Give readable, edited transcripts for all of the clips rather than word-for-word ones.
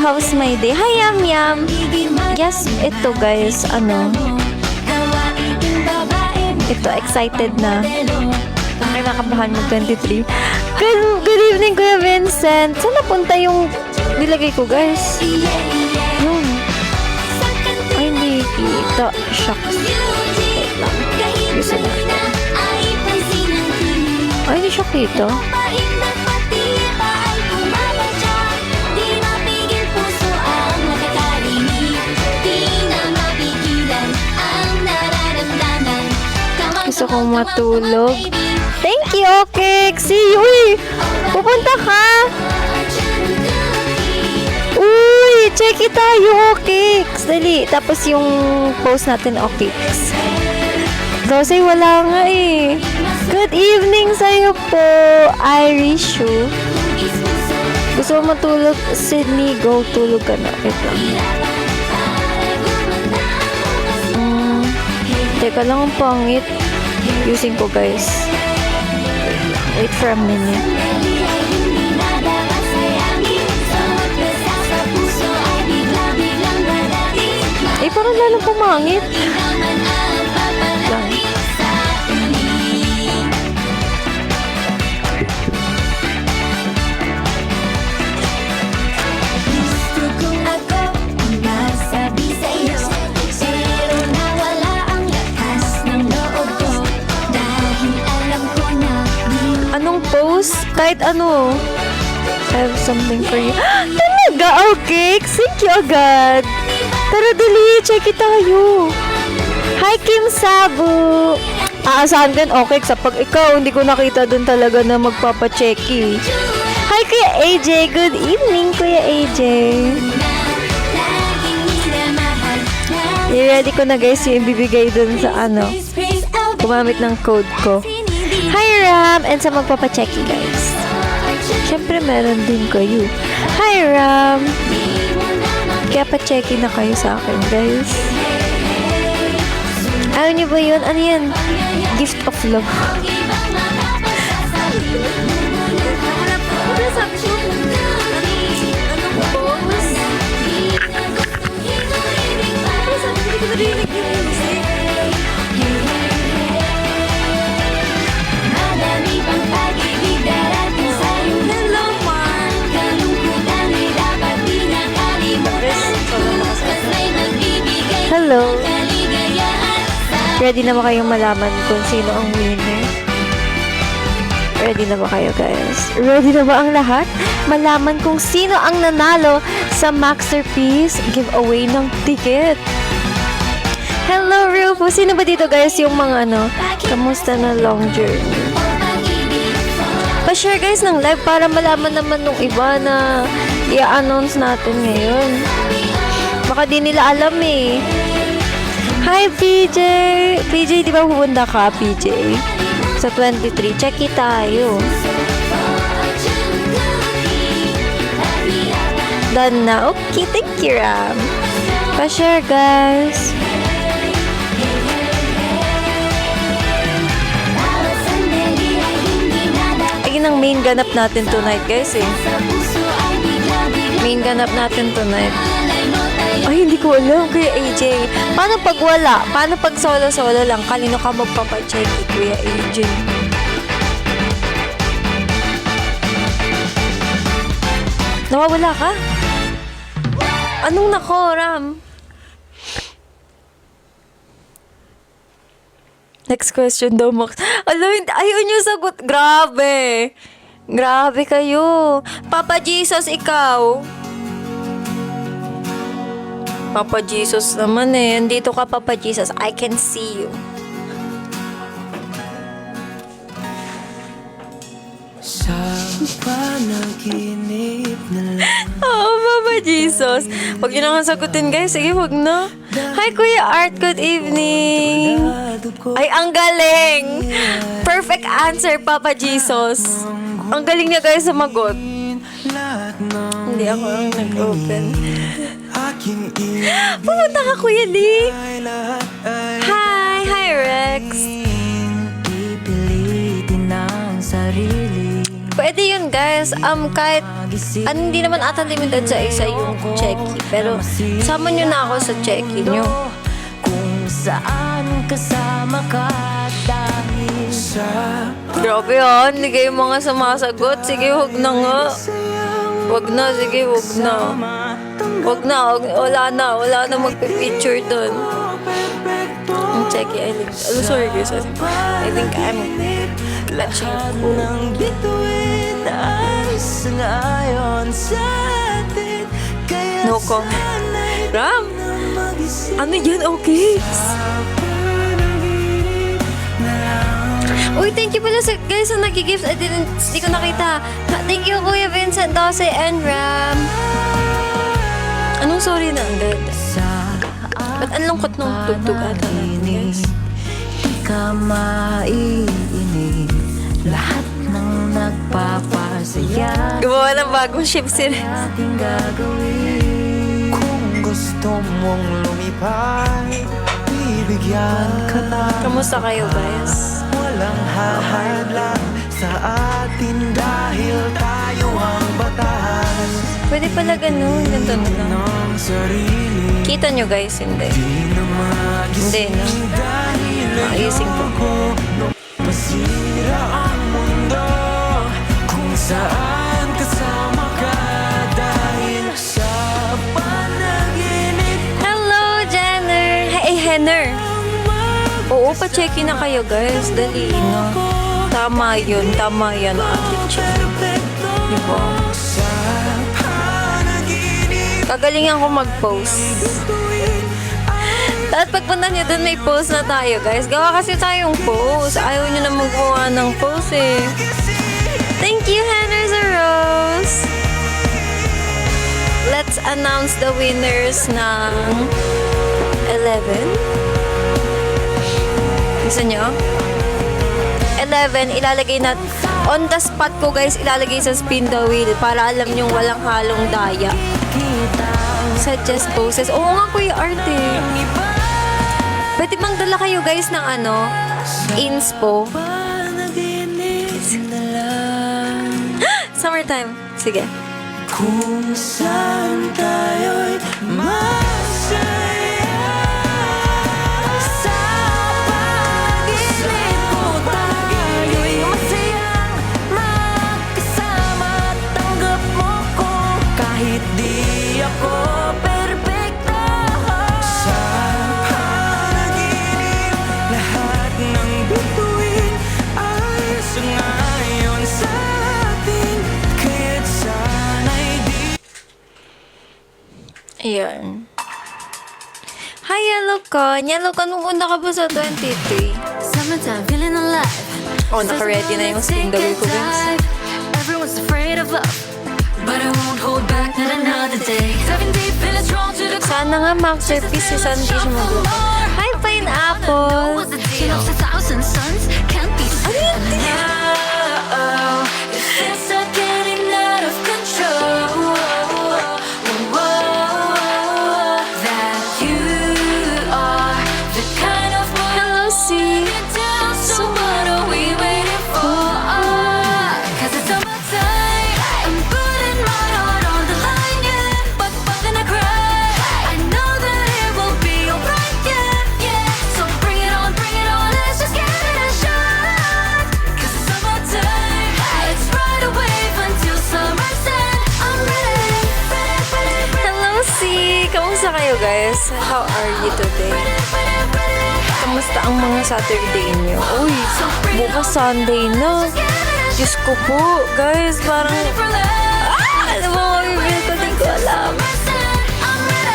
how's my day? Hi, Yam Yam! Yes, ito guys, ito, excited na. Kinakabahan mo, 23. Good evening, Kuya Vincent. Saan napunta yung nilagay ko, guys? Yun. Ay, hindi kita. Shucks. Wait lang. Gusto na. Ay, hindi siya kita. Gusto kong matulog. Thank you, okay. See you. Uy, pupunta ka. Uy, check it tayo, okay. Dali. Tapos yung post natin, okay. Kasi wala nga eh. Good evening sa'yo po, Irishu. Gusto mo matulog? Sydney, go. Tulog ka na. Wait lang. Teka lang, ang pangit. Using ko, guys. Wait for a minute. Eh, parang lalong pumangit. Lang. Anong post? Kahit ano. I have something for you. Talaga? Okay. Thank you agad. Tara, dali. Check it tayo. Hi, Kim Sabu. Aasahan din, okay. Kapag ikaw, hindi ko nakita dun talaga na magpapachecky. Hi, Kuya AJ. Good evening, Kuya AJ. I-ready ko na, guys, yung ibibigay dun sa gumamit ng code ko. Hi, Ram! And sa magpapachecky, guys. Siyempre, meron din kayo. Hi, Ram! Kaya pa-checky na kayo sa akin, guys. Ayaw niyo ba yun? Ano yan? Gift of love. Hello. Ready na ba kayong malaman kung sino ang winner? Ready na ba kayo, guys? Ready na ba ang lahat? Malaman kung sino ang nanalo sa Masterpiece giveaway ng ticket. Hello, Rufo. Sino ba dito, guys, yung mga kamusta na long journey? Pa-share, guys, ng live para malaman naman nung iba na i-announce natin ngayon. Baka di nila alam eh. Hi, PJ! PJ, di ba pupunta ka, PJ? Sa 23. Check it tayo. Done na. Okay, thank you, Ram. Pa-share, guys. Ayun ang main ganap natin tonight, guys, eh. Main ganap natin tonight. Ay, hindi ko alam, Kuya AJ. Paano pag wala? Paano pag solo-solo lang? Kanino ka magpapacheck, Kuya AJ? Nawawala ka? Anong nako, Ram? Next question daw, Max. Alam, ayaw niyo sagot. Grabe. Grabe kayo. Papa Jesus, ikaw. Papa Jesus naman eh. Andito ka, Papa Jesus. I can see you. Sa panaginip na lang. Oo, Papa Jesus. Huwag niyo na sagutin, guys. Sige, huwag na. Hi, Kuya Art. Good evening. Ay, ang galing. Perfect answer, Papa Jesus. Ang galing niya, guys, sumagot. Hindi ako ang nag-open. Pumunta ka, Kuya Lee. Hi. Hi, Rex. Ipilitin ang sarili Pwede yun, guys. Kahit, hindi naman ata limited sa isa yung checky. Pero, sama nyo na ako sa checky nyo. Kung saan kasama ka dahil sa Grabe hindi kayo mga sumasagot. Sige, wag na nga. Wag na, sige, wag na. Wag na, wala na magpipicture dun. Ang checky, I think, sorry guys, I think I'm clutching ko. ng bituin ay sangayon sa atin. Kaya No comment. sana'y Ram, mag-isip ano yan, okay? Uy, thank you pala sa guys sa nag-gifts. Hindi ko nakita. Thank you, Kuya Vincent, Dose, and Ram. Anong sorry na agad? Ba't ang lungkot nung tugtog ata natin, guys? Di ka maiinig lahat ng nagpapasaya Gumawa ng bagong ship series. ating gagawin. Kung gusto mong lumipad, bibigyan ka na. Kamusta kayo, guys? Walang hahadlang sa atin dahil tayo ang batas Pwede pala ganun. Ganito na lang. ng sarili. Kita nyo, guys? Hindi. Di na Hindi, no? magising dahil Maayusin ko. ayoko masira ang mundo kung saan kasama ka dahil sa panaginip Hello, Jenner! Hey, Henner! Oo, pa-check na kayo, guys. Dali, no? Tama yun. Tama yan, ate Che. perfecto Diba? sa panaginip Kagalingan ko mag-post. At pagpunta nyo dun, may post na tayo, guys. Gawa kasi tayong post. Ayaw nyo na magawa ng post, eh. Thank you, Hannah sa Rose. Let's announce the winners ng 11. Gusto nyo? 11, ilalagay na on the spot ko, guys. Ilalagay sa spin the wheel para alam nyo walang halong daya. Suggest poses. Oo nga, Kuya Arte. Pwede bang dala kayo, guys, ng inspo? panaginip na lang Summertime. Sige. kung saan tayo'y masaya sa pag-ibig ko tayo'y masayang magkasama tanggap mo ko kahit di ako perpekto sa panaginip lahat ng bituin ay sangayon sa atin kaya't sana'y di Ayan. Hi, Yellow Con. Yellow Con, pumunta ka ba sa 23? Summertime, feeling alive. Oh, naka-ready na yung spin the wheel ko, guys. Everyone's afraid of love, but I won't hold back not another day. 7 deep, feeling strong to the Sana nga masterpiece si Sandy siya mag-vlog. Hi, Pineapple! What's the deal? A thousand suns can't be seen. Oh, if things are getting out of control, that you are the kind of one Hello, C. down. So what are we waiting for? 'Cause it's summertime. I'm putting my heart on the line, yeah. But gonna cry. I know that it will be alright, yeah, yeah. So bring it on, let's just give it a shot. 'Cause it's summertime. Let's ride a wave until summer's end. I'm ready, ready, ready, ready, Hello, C. Kamusta kayo, guys? How are you today? ready, ready. Kamusta ang mga Saturday niyo? Uy, bukas Sunday na. Diyos ko po, guys. Parang, ano mo mabibili ko? Di ko alam.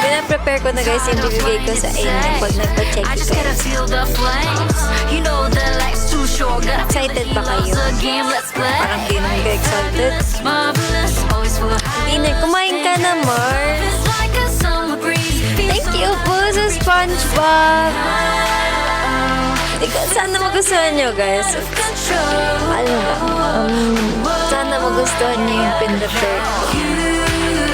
Pinaprepare ko na, guys, yung bibigay ko sa inyo pag nagpa-check I just gotta guys. feel the flames. You know that life's too short. Gotta feel Excited that ba kayo? love's a game. Let's play. Parang di naman kayo excited. It's marvelous. Always full of Hindi na, kumain ka na, Mars. It's like a summer breeze. Thank you po sa SpongeBob. Sana magustuhan nyo, guys. Control. Ano ba? Sana magustuhan nyo yung pin-prepare ko. You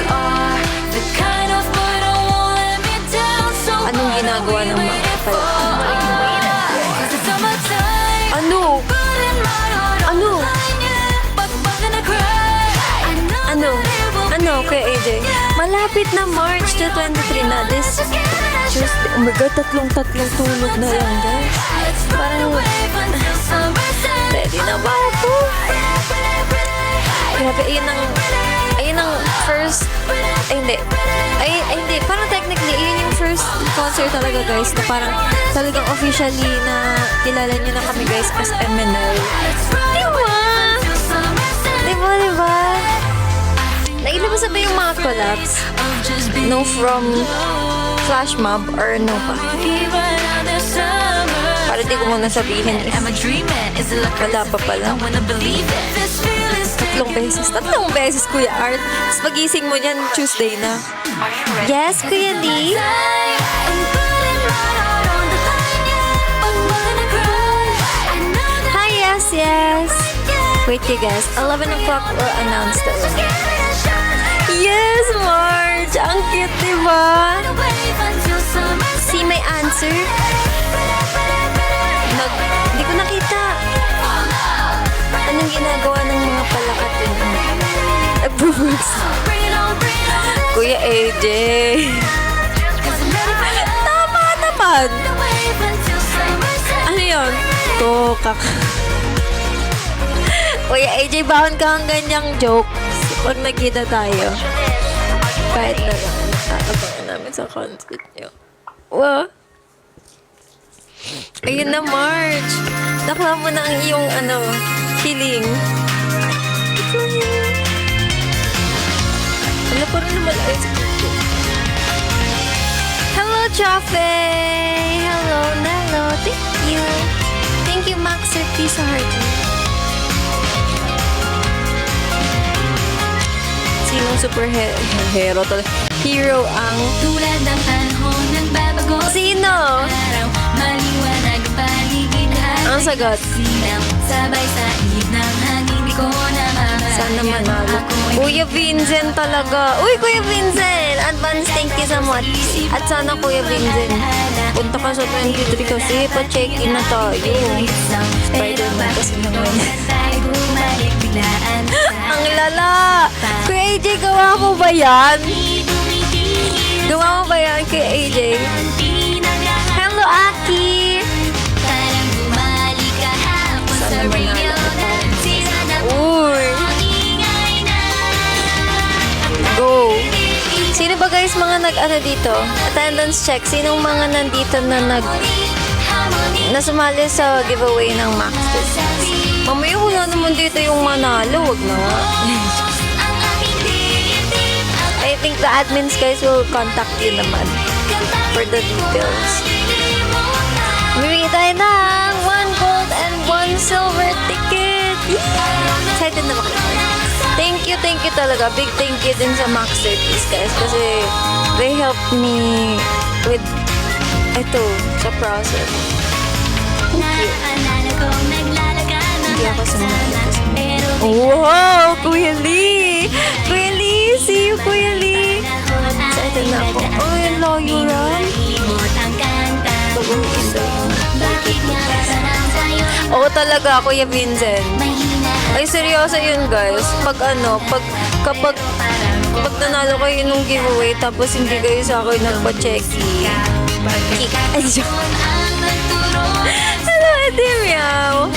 are the kind of boy don't wanna let me down. So Anong ginagawa ng mga kapal? Cause it's summertime. Ano? Putting my heart on Ano? the line, yeah. But gonna AJ. Malapit na March 23 na. This Tuesday. Oh my God, tatlong tulog na lang, guys. Parang, ready na ba ako? Grabe, ayun ang first, hindi. Hindi, parang technically, yun yung first concert talaga, guys, na parang talagang officially na kilala nyo na kami, guys, as MNL. Diba? Nailabas na ba yung mga collabs? No from Flash Mob or no pa? Para di ko muna sabihin is wala pa pala. Tatlong beses, Kuya Art. Tapos pagising mo dyan, Tuesday na. Yes, Kuya Lee? Hi, yes. Wait, you guys. 11 o'clock will announce the winner. Yes, Marge! Ang cute, diba? See my answer? Hindi ko nakita. Anong ginagawa ng mga palakat yun? Approves. Kuya AJ. Tapat. Ano yun? Tokak. Kuya AJ, baon ka ang ganyang jokes pag nakita tayo. Kahit na lang, naabangan namin sa concert nyo. Wow. Ayun na, March. Nakla mo na ang iyong, feeling. Wala pa rin naman ayos. Hello, Chafe! Hello. Thank you. Thank you, Max, sir. Peace heart. Sinong superhero talaga? Hero ang... Tulad ng panahon nagbabago. Sino? Araw, maliwanag ang paligid. Ang sagot. Silang sabay sa ihip ng hangin. Di ko namamalayan. Sana manalo. Kuya Vincent talaga. Uy, Kuya Vincent! Advance thank you so much. At sana, Kuya Vincent, punta ka sa 23 kasi pa-check-in na tayo. Spider-Man kasi naman. Ang lala! Kuya AJ, gawa mo ba yan? Gawa mo ba yan, Kuya AJ? Hello, Aki! Sana manalo ka. Uy! Go! Sino ba guys mga dito? Attendance check. Sinong mga nandito na na sumali sa giveaway ng Max Business? Mamaya wala naman dito yung manalo. Wag na nga. I think the admins guys will contact you naman for the details. Mamimigay tayo ng 1 gold and 1 silver ticket. Excited na ba kayo? Thank you talaga. Big thank you din sa Max Service guys kasi they helped me with ito sa process. Hindi ako sumali. Wow! Kuya Lee! Kuya Lee! See you, Kuya Lee! Excited na ako. Oh, yung layo ram. Oo talaga, Kuya Vincent. Ay, seryoso yun, guys. Kapag nanalo kayo nung giveaway, tapos hindi kayo sa akin nagpa-check. Kick. Ay, joke. Hello, Ate Meow.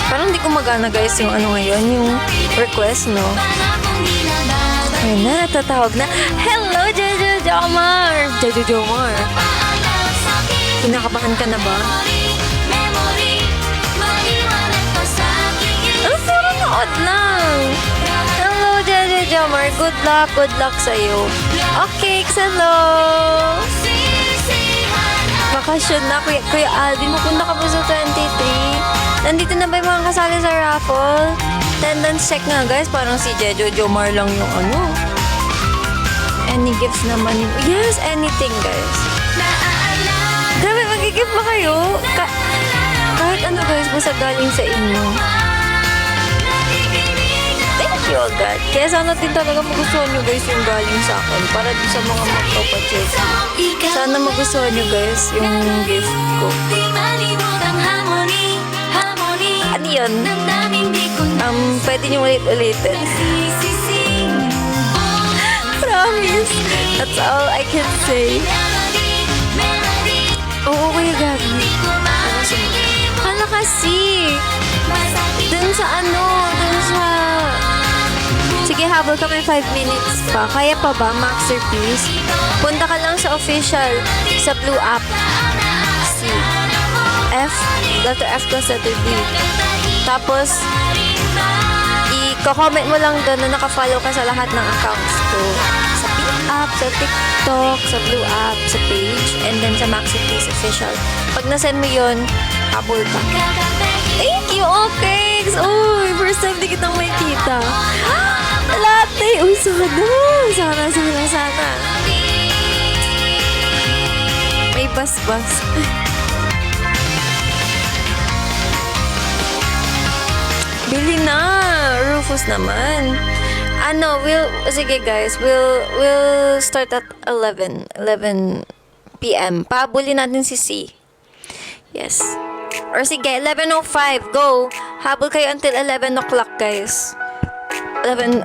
Parang di ko magana guys yung ngayon, yung request, no? Ayun na, natatawag na. Hello, Jojo Jomar! Jojo Jomar. Kinakabahan ka na ba? Ang puro nood lang. Hello, Jojo Jomar. Good luck sa'yo. Okay, hello. Bakasyon na, Kuya Alvin. Mapunta ka ba sa 23? Nandito na ba yung mga kasali sa raffle? Attendance check nga guys. Parang si Jojo Jomar lang yung Any gifts naman yung... Yes, anything guys. Grabe, mag-gift ba kayo? Kahit ano guys, basta galing sa inyo. Thank you. you agad. Kaya sana din talaga magustuhan nyo guys yung galing sa akin. Para din sa mga magpapacheck. Sana magustuhan nyo guys yung gift ko. Ano yun? Pwede nyo ulit-ulitin. Promise. That's all I can say. Oo, Kuya Gabi. Hala kasi. Dun sa dun sa... Sige, habol kami 5 minutes pa. Kaya pa ba, Masterpiece? Punta ka lang sa official, sa Blue App. C. F. Letter F plus letter B. Tapos, i-comment mo lang doon na nakafollow ka sa lahat ng accounts ko. Sa P-App, sa TikTok, sa Blue App, sa page, and then sa Masterpiece official. Pag nasend mo yun, habol ka. Thank you, okay. Uy, first time di kitang may kita. Latte. Uy, sana. Sana. May bas-bas. Bili na. Rufus naman. Sige guys, we'll start at 11 p.m. Pabuli natin si C. Yes. Or sige, 11:05, go. Habol kayo until 11 o'clock, guys. 11:05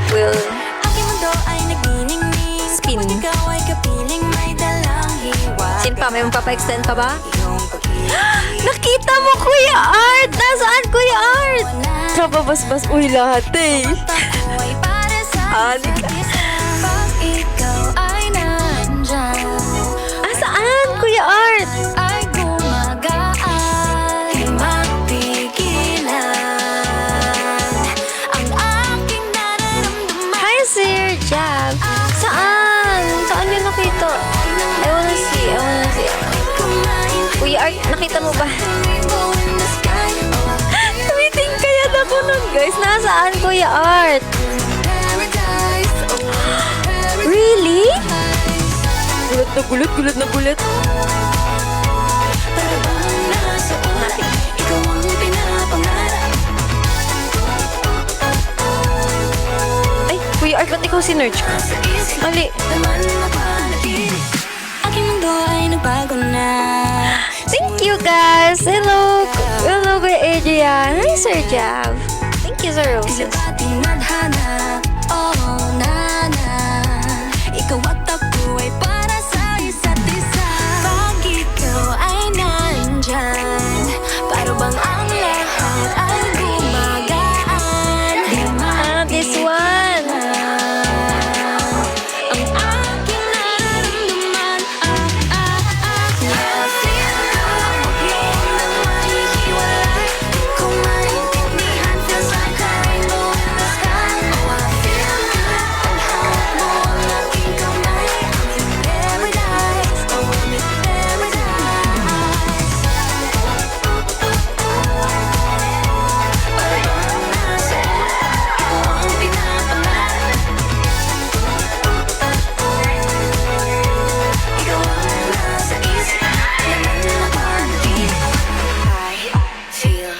will Aking mundo ay nagniningning. spin. Ikaw ay kapiling may dalang hiwa. Sin pa, may magpapa-extend pa ba? Iyong pag-ibig Nakita mo, Kuya Art! Nasaan, Kuya Art? Kababas-bas, uy, lahat eh. ako ay para sa Halika. isa't isa. Pag ikaw ay nandyan, Saan, Kuya Art? ay gumagaan. Di mapigilan ang aking nararamdaman. Hi, Sir Jab. Saan? Saan niyo nakita? I wanna see. Kuya Art, nakita mo ba? Rainbow in the sky. Tumiting kaya ako nun, guys. Nasaan, Kuya Art? Paradise. Really? Gulat na gulat. Para bang nasa oras, ikaw ang pinapangarap. Ay, Kuya Art, ba't ikaw sinerge ko? Sa isip Ali. naman napanaginip. Aking mundo ay nagbago na. Thank you, guys. Hello, Kuya Adrian. Hi, Sir Jav. Thank you, Sir Roses. Tila tinadhana. Oh, nana. Ikaw at ako ay para sa isa't isa. Pag ikaw ay nandyan, para bang ang lahat ay gumagaan. Di This one. ang aking nararamdaman. Yeah, feel ko, huwag mo nang mahihiwalay. Di ko maintindihan, feels like a rainbow in the sky. Oh, I feel good. Ang hawak mo ang aking kamay. I'm in paradise. Oh, I'm in paradise. Para bang nasa ikaw ang pinapangarap. Ikaw ang nasa isip, laman na panaginip. I feel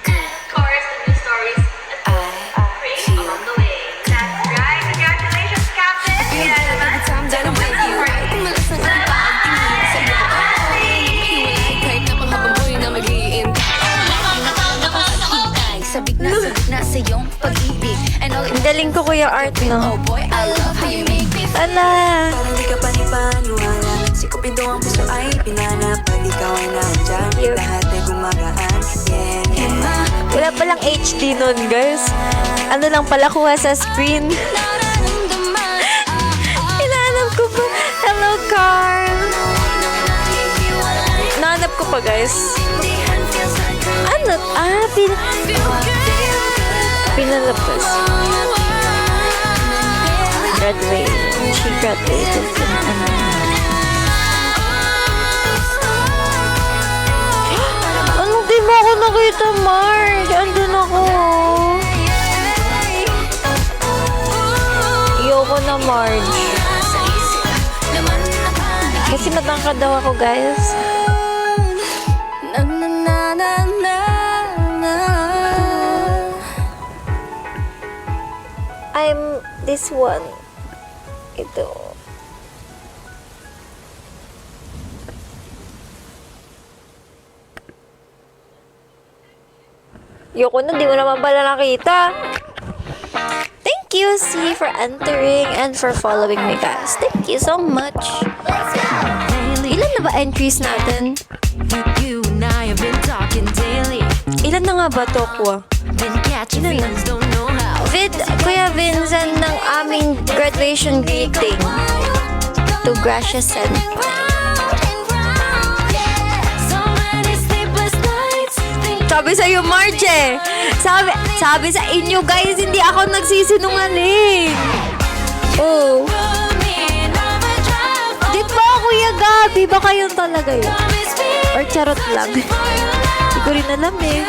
good. Chorus of the stories I feel along the way. That's right. Congratulations, Captain. Yeah, naman. that I'm with you. Tumalas ang ang pagtingin sa iyo. Hiwalay kahit na panghabang buhay na mag-iintay. Sabik na sa iyong pag-ibig. And all Ang galing ko, Kuya Art, oh no? boy, I love how you make me feel. Ala. Parang di ka panipaniwala. Si Cupido ang puso ay pinanap. Pag ikaw ay nandyan, Cute. lahat ay gumagaan. Yeah, yeah. Wala palang HD nun, guys. Ano lang pala kuha sa screen. Nararamdaman. Hinahanap ko pa. Hello, Carl. Nahanap ko pa, guys. Tindihan feels like a Ano? feel good. Pinalabas. Graduate. She graduated from Ano, di ba ako nakita, Marge? Andun ako. Iyoko na, Marge. Sa isip, laman na panaginip. Kasi matangkad daw ako, guys. Na na na na na na. This one. Ito. Yoko na, di mo naman pala nakita. Thank you, C, for entering and for following me, guys. Thank you so much. Ilan na ba entries natin? You and I have been talking daily. Ilan na nga ba to, Kwa? Been catching feelings, don't know how. Kuya Vincent ng aming graduation greeting to Gracia Senpai. Sabi sa'yo, Marche! Sabi sa inyo, guys, hindi ako nagsisinungaling. Oh. Di ba, Kuya Gabi? Baka yun talaga yun. Or charot lang. Hindi ko rin alam eh.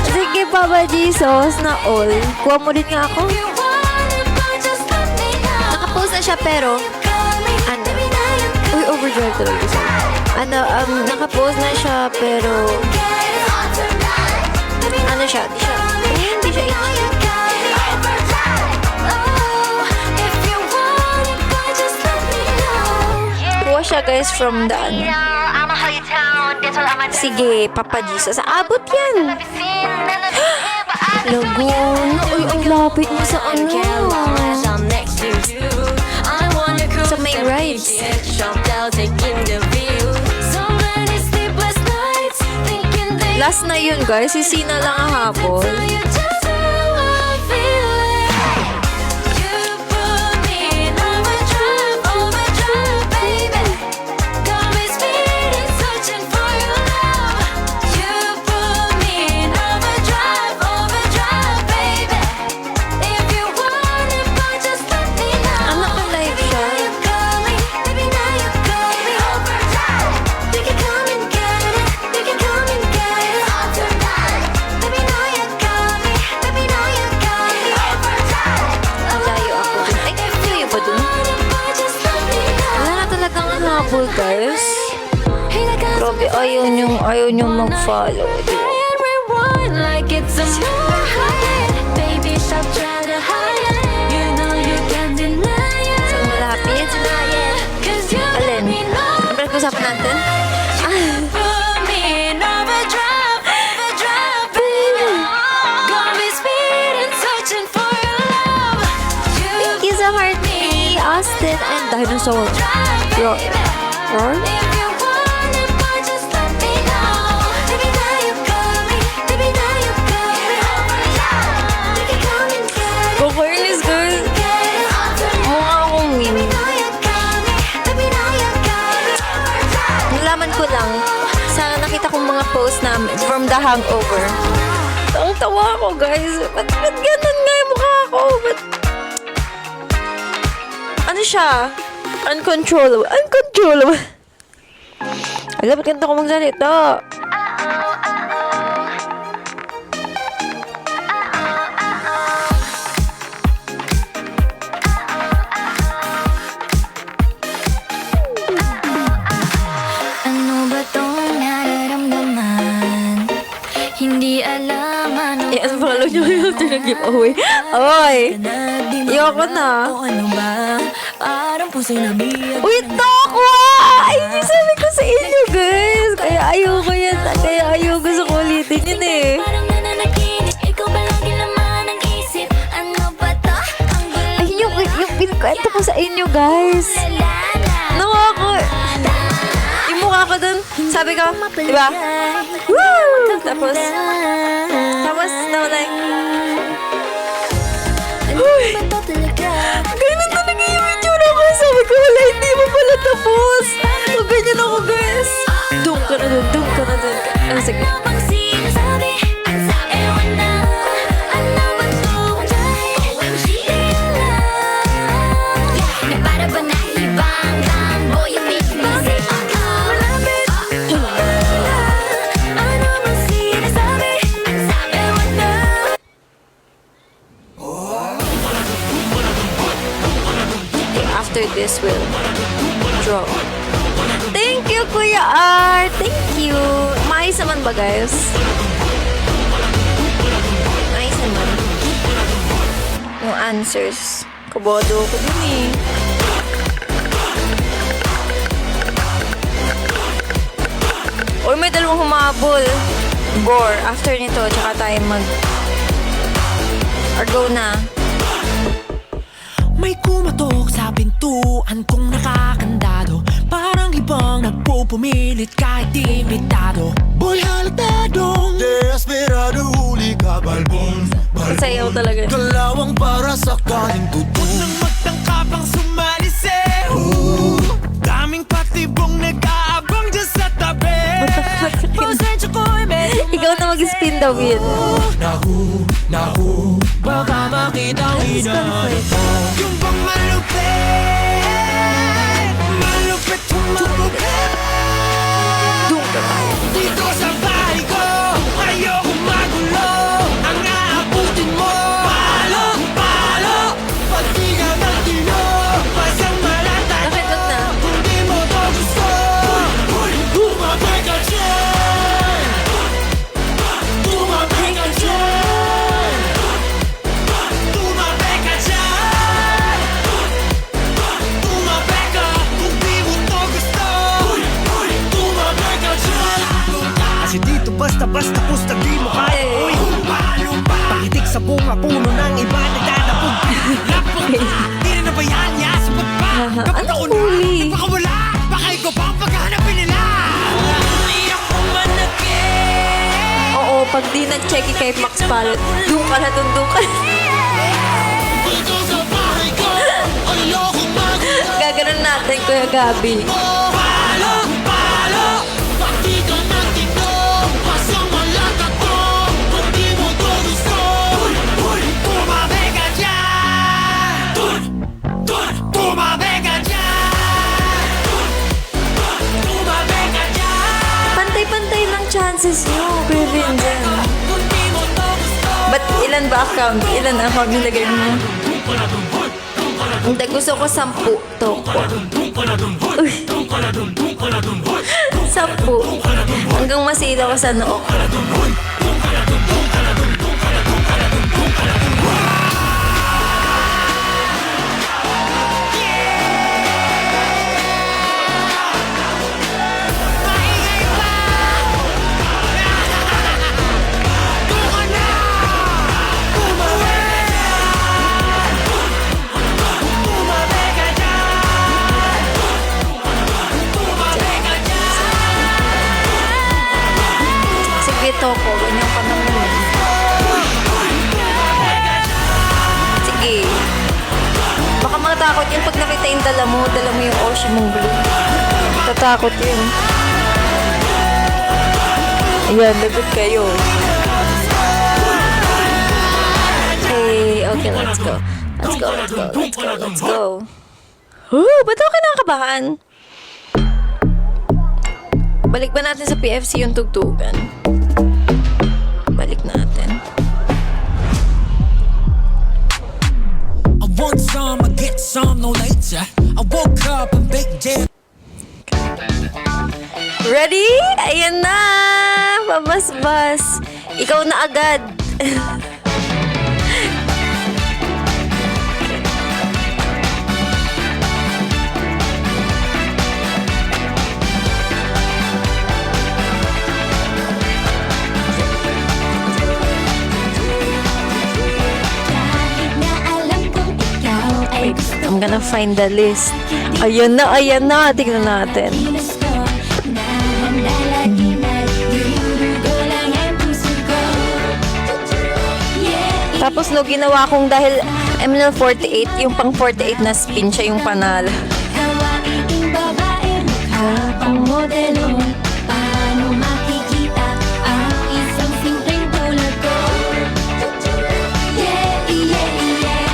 Sige, Papa Jesus na all. Kuha mo din nga ako. Nakapost na siya pero ano? Uy, overdrive talaga siya. Nakapost na siya pero ano siya? Hindi siya itchy. Kuha siya, guys, from the ano. I'ma hold you down. That's all I'ma do. Sige, Papa Jesus. Abot yan. Laguna. Uy, ang lapit mo sa ano. I'm next to you. I wanna cruise Sa may rides. jumped out taking the view. So many sleepless nights thinking that Last na yun, guys. Sisina lang ang hapon. you just how I'm feeling. You put me in overdrive, baby. Got me speeding, searching for your love. You put me in overdrive, baby. If you want it, but just let me know. Ano ka live siya? You got me, baby, now you got me overdrive. You can come and get it, you can come and get it all tonight. Baby, now you got me, baby, now you got me overdrive. Ang layo ako dun. Ay, layo ba dun? Wala na talagang habol, guys. Grabe, ayaw niyong mag-follow. Like it's a movie. Baby, stop trying to hide it. You know you can't deny it. So, malapit. Cause you let Alin? me know. Ano pag-usapan natin? Put me in overdrive, baby. Got me speeding, searching for your love. Thank you sa heart ni Austin and Dinosaur. Roar. Roar? If you want it, but just let me know. Baby, now you got me. Baby, now you got me overdrive. You can come and get it. Go-fairness, guys. Get it all tonight. Mukha akong meme. Now you got me. Baby, now you got me overdrive. Nalaman ko lang sa nakita kong mga post namin from The Hangover. Ang tawa ko, guys. Ba't ganun nga yung mukha ko? Ba't... Ano siya? Uncontrollable. Uncontrollable. Alam, ba't ganito ko magsalita? Ano ba tong nararamdaman? Hindi alam ano I-unfollow nyo yung after ng giveaway. Oy! Ayoko na. o ano ba? Parang puso'y nabiyag. Uy, tokwa! Ay, sabi ko sa inyo, guys. Kaya ayoko yan. Kaya ayoko gusto ko ulitin yun eh. Parang nananaginip, ikaw ba lagi naman ang isip? Ano ba to? Ang gulo Ay, yung pinkwento ko sa inyo, guys. lala. Ako. Yung mukha ko dun, sabi ko, di ba? Woo! Tapos, nawalay. Uy! Ganun talaga yung itsura ko. Sabi ko, wala, hindi mo pala tapos. O, ganyan ako, guys. Doon ka na dun, doon ka na dun. Ah, sige. Ano bang sinasabi? Ewan na. Ano ba to? OMG, na para ba nahibang lang? Boy, you make me say, malapit. Ano bang sinasabi? Ewan na. After this, we'll draw. Thank you, Kuya R. Thank you. Maayos naman ba, guys? Maayos naman. yung answers. Kabodo ko dun eh. Or may dalawang humabol. Gore. After nito, tsaka tayo or go na. May kumatok sa pintuan kong nakakandado. Parang ibang nagpupumilit kahit imbitado. Boy, halatadong desperado, huli ka, balbon. Sayaw talaga. Kalawang para sa kaning tuto. Huwag nang magtangka pang sumalise. Daming patibong nag-aabang dyan sa tabi. Pasensya ko'y medyo Ikaw na mag-spin the wheel. Naku, baka makita ang inaarito. Yung bang malupit tumagupit. Doon ka tayo. Dito sa bahay ko, ayoko magulo. Ang aabutin mo, palo, pag di ka matino, pasang malata. Bakit wag na? Kung di mo to gusto, tumabay ka dyan. Tumabay ka dyan. Tumabay ka dyan. Tumabay ka, kung di mo to gusto, tumabay ka dyan. Kasi dito basta-basta pusta di mo kaya. Uy, pakitik sa bunga puno ng iba nagdadapog. Lapog, di rin nabayaan niya sa pagpa. Kapag ako na, huli? baka wala, baka ikaw pa ang paghahanapin nila. Iyak ko manakit. Oo, pag di nag-check kay Max Palot, doon ka na, doon ka. Dito sa bahay ko, ayoko magulo. Gaganon natin, Kuya Gabi. Palo, pag di ka nagtino, pasang malata ko. Kung di mo to gusto, tumabi ka dyan. Tumabi ka dyan. Tumabi ka dyan. Pantay-pantay lang chances nyo, Kuya Vincent. Kung di mo to gusto, Ba't ilan ba account? Ilan account nilagay mo? Hindi, gusto ko 10 toko. Uy. 10. Hanggang masila ko sa noo. maingay pa. Doon ka na. Tumabi. Tumabi ka dyan. Tumabi ka dyan. Sige, toko. Ganyan ka naman. Sige. Baka matakot yun pag nakita yung dala mo yung ocean mong blue. Tatakot yun. Ayan, lagot kayo. Hey, okay, let's go. Let's go. Ba't ako kinakabahan? Balik ba natin sa PFC yung tugtugan? Balik natin. I want some, I get some, no later. I woke up and baked jam. Ready? Ayan na! Pabas-bas. Ikaw na agad. Kahit na alam kong ikaw ay I'm gonna find the list. Ayan na. Tingnan natin. kilos ko na handa lagi nagdurugo lang ang puso ko. Yeah, Tapos no, ginawa kong dahil ML48, yung pang 48 na spin siya yung panalo. hawaing babae, mukha pang modelo. Paano makikita ang isang simpleng tulad ko? Yeah, yeah, yeah.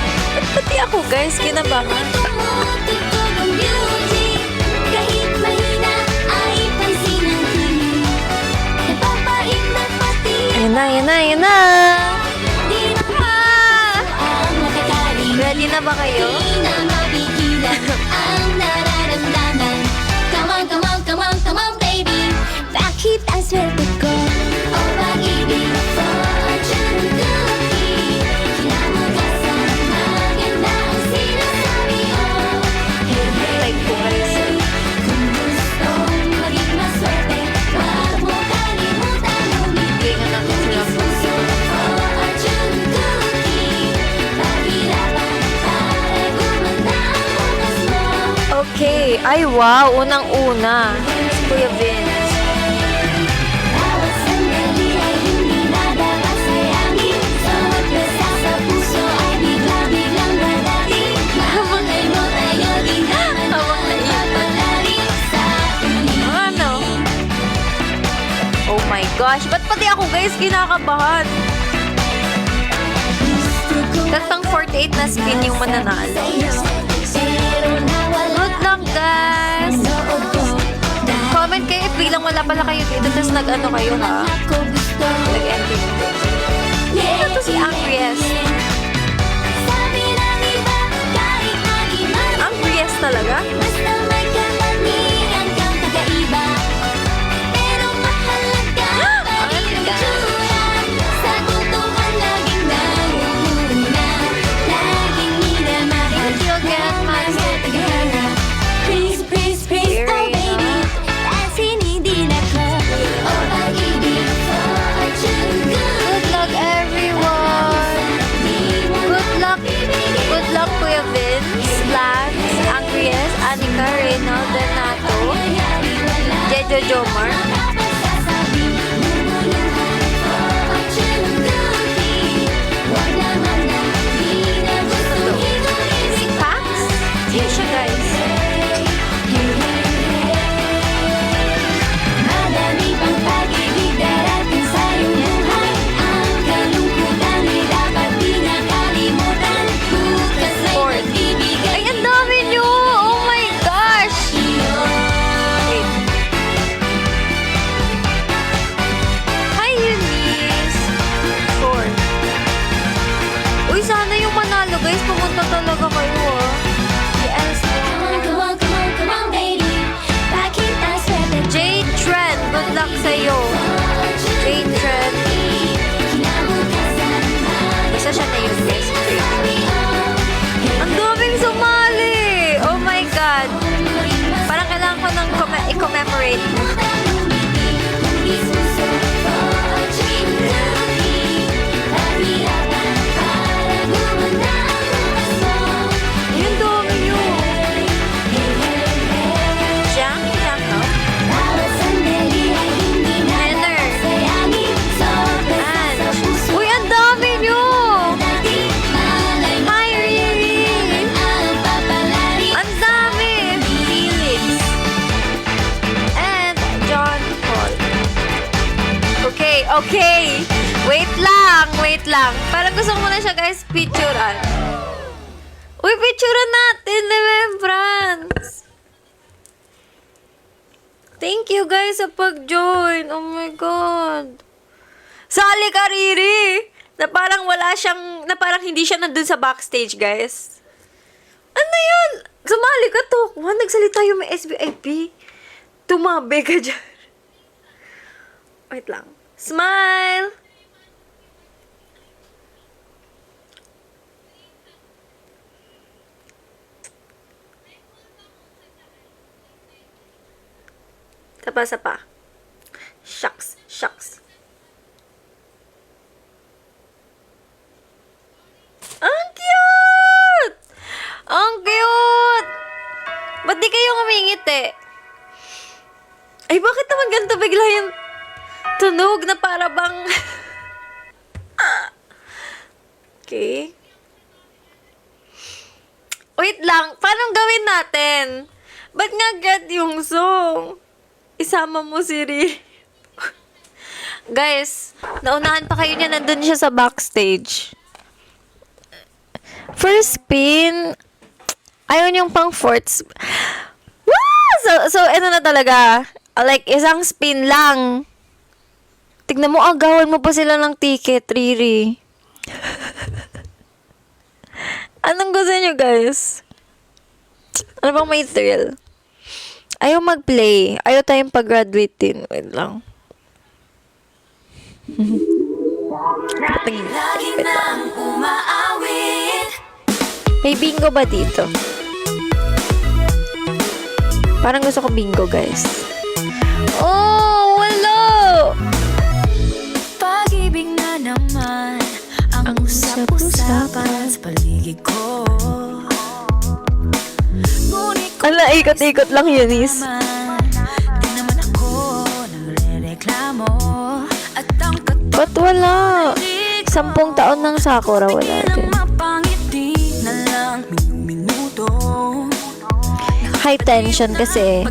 Pati ako guys, kinabahan. Tumutugtog ang music. Kahit mahina ay pansin ang kilig. Napapait na pati Ayan na. di na ang makakaling. Ready na ba kayo? Di na mapigilan ang nararamdaman. Come on, baby. Bakit ang swerte ko? O pag-ibig, fortune cookie. Kailangan kasama Ay, wow. Unang-una. Si Kuya Vince. Bawat sandali ay hindi madapat sayangin. Bawat basa sa puso ay bigla-biglang dadating. Mahalay mo tayo, di naman mapapalarin sa tuloy. Ano? Oh my gosh. Ba't pati ako, guys, kinakabahan? Tatang 48 na spin yung mananalo. Good luck, guys! Comment kayo if biglang wala pala kayo dito, tapos nag-ano kayo, ha? Nag-ending. Ito to si Angries. Sabi ng iba, kahit mag-iman, Angries talaga? basta may katangian kang pag-aiba. Pero mahalaga pa rin ang itsura. Sa totohan laging nangunguna, laging minamahal. Thank you again, Master. Please, please, please, oh baby, asin hindi na ko. Oh pag-ibig, fortune, Good luck, everyone! Good luck, Kuya Vince, Lance, Angries, Anika, Reno, Donato, Jejo Jomar. Si Pax? Sino siya, guys? Madami pang pag-ibig darating sa iyong buhay. Ang kalungkutan ay dapat di nakalimutan. Bukas ay Fourth. magbibigay Ay, ang dami nyo! Oh my gosh! Wait. Hi, Eunice! Four. Uy, sana yung manalo, guys. Pumunta talaga kayo, ah. Yes. Come on, come on, come on, baby. Pakita swerte. Jade Trend, good luck sa'yo. Jade Trend. Isa siya na yun, guys. Ang daming sumali! Oh my God! Parang kailangan ko nang i-commemorate. Yung dami nyo. Jiang, no? Henner. Ange. Uy, ang dami nyo! Hi, Riri! Ang dami! Felix. And John Paul. Okay, okay. Wait lang. Parang gusto ko muna siya, guys, picturean. Uy, picturean natin, remembrance. Thank you, guys, sa pag-join. Oh my God. Sali ka, Riri! Na parang wala siyang, na parang hindi siya nandun sa backstage, guys. Ano yun? Sumali ka, Tokwan. Nagsalita yung may SBIP. Tumabi ka dyan. Wait lang. Smile! Sapa. Shucks. Ang cute! Ang cute! Ba't di kayo ngumingiti? Ay, bakit naman ganito bigla yung tunog na para bang... Okay. Wait lang, paano gawin natin? Ba't nga get yung song? Isama mo si Riri. Guys, naunahan pa kayo niya, nandun siya sa backstage. First spin, ayaw niyong pang fourth. So, ano na talaga? Like, isang spin lang. Tignan mo, agawan mo pa sila ng ticket, Riri. Anong gusto niyo, guys? Ano bang may thrill? Ayaw mag-play. Ayaw tayong pag-graduate din. Wait lang. Lagi nang umaawit. May bingo ba dito? Parang gusto ko bingo, guys. Oh, wala! Pag-ibig na naman ang usap-usapan sa paligid ko. Ngunit Ala, ikot-ikot lang yun, is. Di naman ako nagre-reklamo. At ang Ba't wala? 10 taon ng Sakura, wala din. mapangiti na lang minuto. High tension kasi.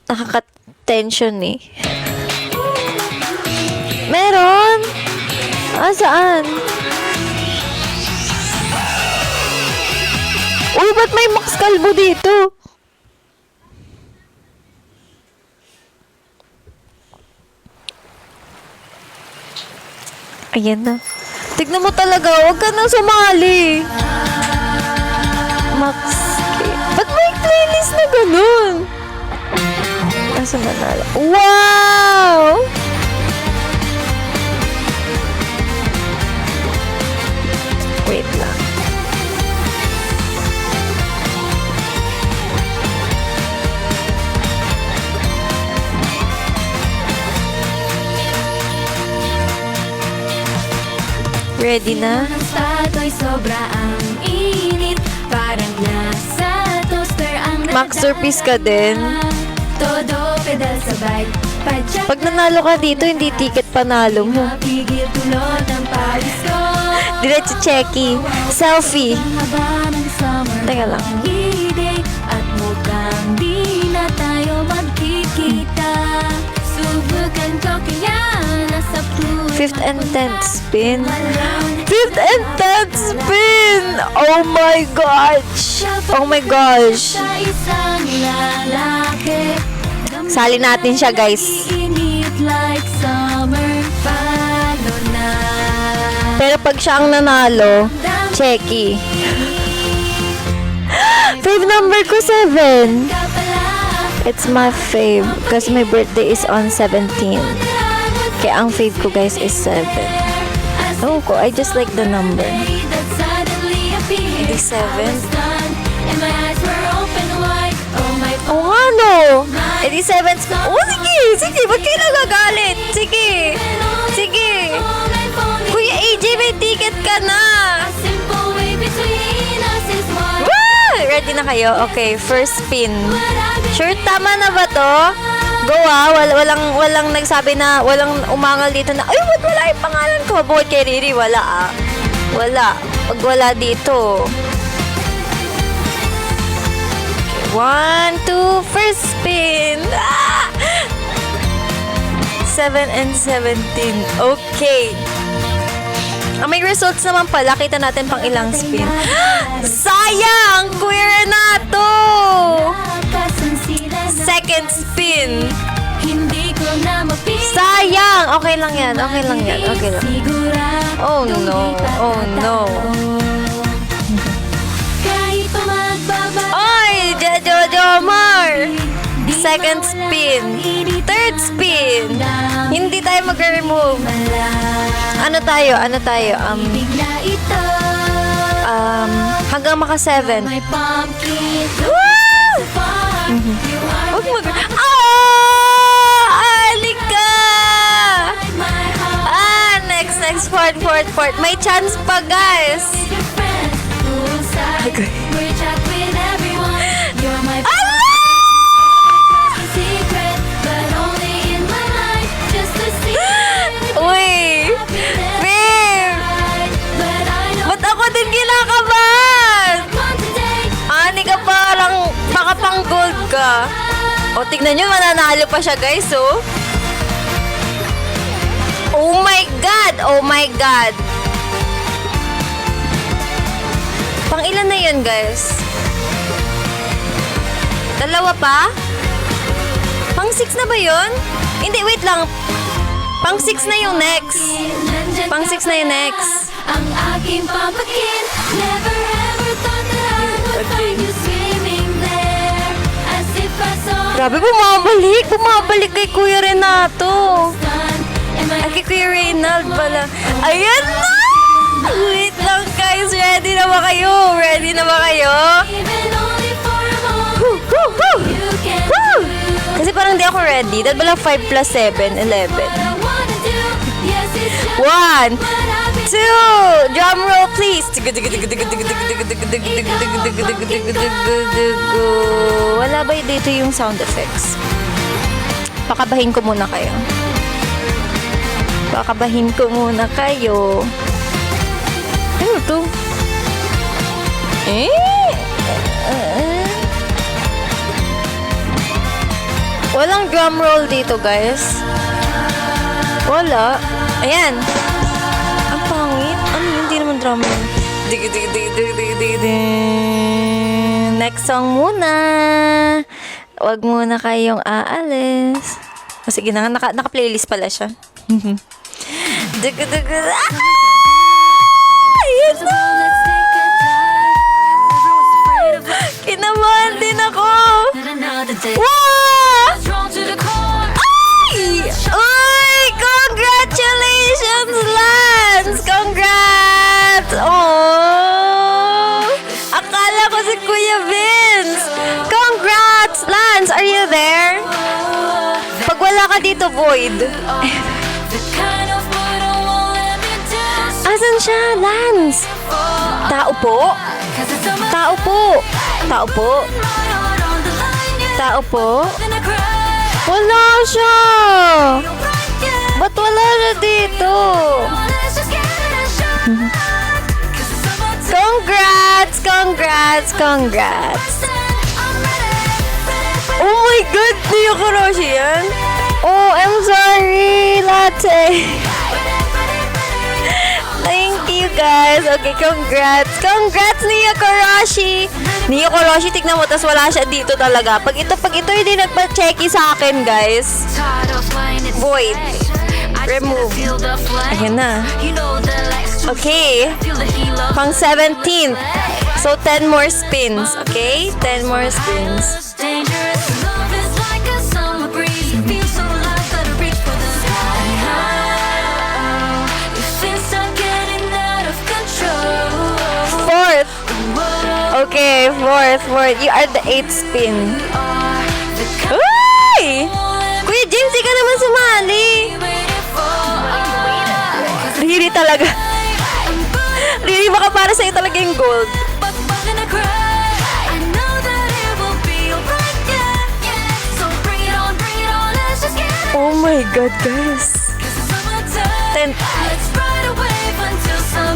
Nakaka-tension eh. Meron? Ah, saan? Uy, ba't may Max Calvo dito? Ayan na. Tignan mo talaga, huwag ka nang sumali. Max ba't may playlist na ganun? Nasa nanalo? Wow! Wait lang. Ready na? Ang stato'y sobra ang init. Parang nasa toaster ang Masterpiece ka din. Todo pedal sabay. Padyak Pag nanalo ka dito, hindi ticket panalo mo. mapigil tulot ng pawis ko. Diretso checky. Selfie. Ang haba ng summer Teka lang. holiday. At mukhang di na tayo magkikita. Subukan ko kaya nasa puso 5th and 10th spin. Malone. 5th and 10th spin! Oh my gosh! Oh my gosh! Sa isang lalaki. Sali natin siya, guys. Init like summer. Paano na? Pero pag siya ang nanalo, checky. Fave number ko 7. Ka pala. It's my fave because my birthday is on 17. Kaya ang fave ko, guys, is 7. Oh, ko, I just like the number. 87. And my eyes were open wide. Oh my Oh nga, no! 87. Oh, sige! Sige, ba't kayo nagagalit? Sige! Sige! Kuya AJ, may ticket ka na! simple way between us is what Woo! Ready na kayo? Okay, first spin. Sure, tama na ba to? Go ah, walang nagsabi na, walang umangal dito na, ay, wala yung pangalan ko. Bukod kay Riri, wala ah. Wala. Pag wala dito. Okay, 1, 2, first spin. Ah! 7 and 17. Okay. May results naman pala. Kita natin pang ilang spin. Sayang! Kuya Renato! Second spin. Hindi ko na mapili. Sayang! Okay lang yan. Okay lang yan. Okay lang. Oh no. Oh no. Kahit pa magbaba. Oy! Jojo Mar! Second spin. Third spin. Hindi tayo mag-remove. Ano tayo? Ano tayo? Bigla ito. Hanggang maka 7. My pumpkin. Woo! Fun. You are Huwag mag... Ah! Alika! my heart. Ah! Next. Fourth. May chance pa, guys. Your friends. Poolside. Okay. We're chat with everyone. You're my secret. But only in my mind. Just a secret. Uy! Babe! But I know Ba't ako din kinakabahan? one today. Ani ka parang baka pang gold ka. O, tignan nyo, mananalo pa siya, guys, oh. Oh my God! Oh my God! Pang ilan na yun, guys? Dalawa pa? Pang 6 na ba yun? Hindi, wait lang. Pang 6 na yung next. Nandyan Pang ka 6 na yung pala. next. Ang aking pampakin. Never ever thought that I would find you swimming there. As if I saw Grabe, bumabalik. Bumabalik kay Kuya Renato. the sun. And my Ay, kay Kuya Reynald pala. Ayan na! Wait lang, guys. Ready na ba kayo? Ready na ba kayo? even only for a moment. Woo! Woo! Woo! You can Woo! do Kasi parang di ako ready. Dahil pala 5 plus 7, 11. what I wanna do. Yes, it's just 1, what I've been 2. Drum roll, please. Wala ba dito yung sound effects? Pakabahin ko muna kayo. Ano to? Walang drum roll dito, guys. Wala. Ayan. Ang pangit. Ano yun? Hindi naman drum roll. Next song muna. Wag muna kayong aalis. O sige na, naka-playlist pala siya. Ayun na! Kinabahan din ako! Wow! Ay! Uy! Congratulations, Lance! Congrats! Oh! Akala ko si Kuya Vince! Congrats, Lance! Are you there? Pag wala ka dito, Void. Asan siya, Lance? Tao po? Tao po? Tao po? Tao po? Wala siya! Ba't wala siya dito? Congrats! Congrats! Congrats! Oh my God! Niyo Kuroshi yan? Oh, I'm sorry, Latte. Thank you, guys. Okay, congrats. Congrats, Nia Kuroshi. Nia Kuroshi, tignan mo, tas wala siya dito talaga. Pag ito hindi nagpa-checky sa akin, guys. Void. Remove. Ayan na. Okay. Pang 17th. So, 10 more spins. Okay? 10 more spins. Fourth. Okay, fourth. You are the 8th spin. Uy! Kuya James, di ka naman sumali. Really talaga. Really, baka para sa'yo talaga yung gold. Oh my God, guys. 10.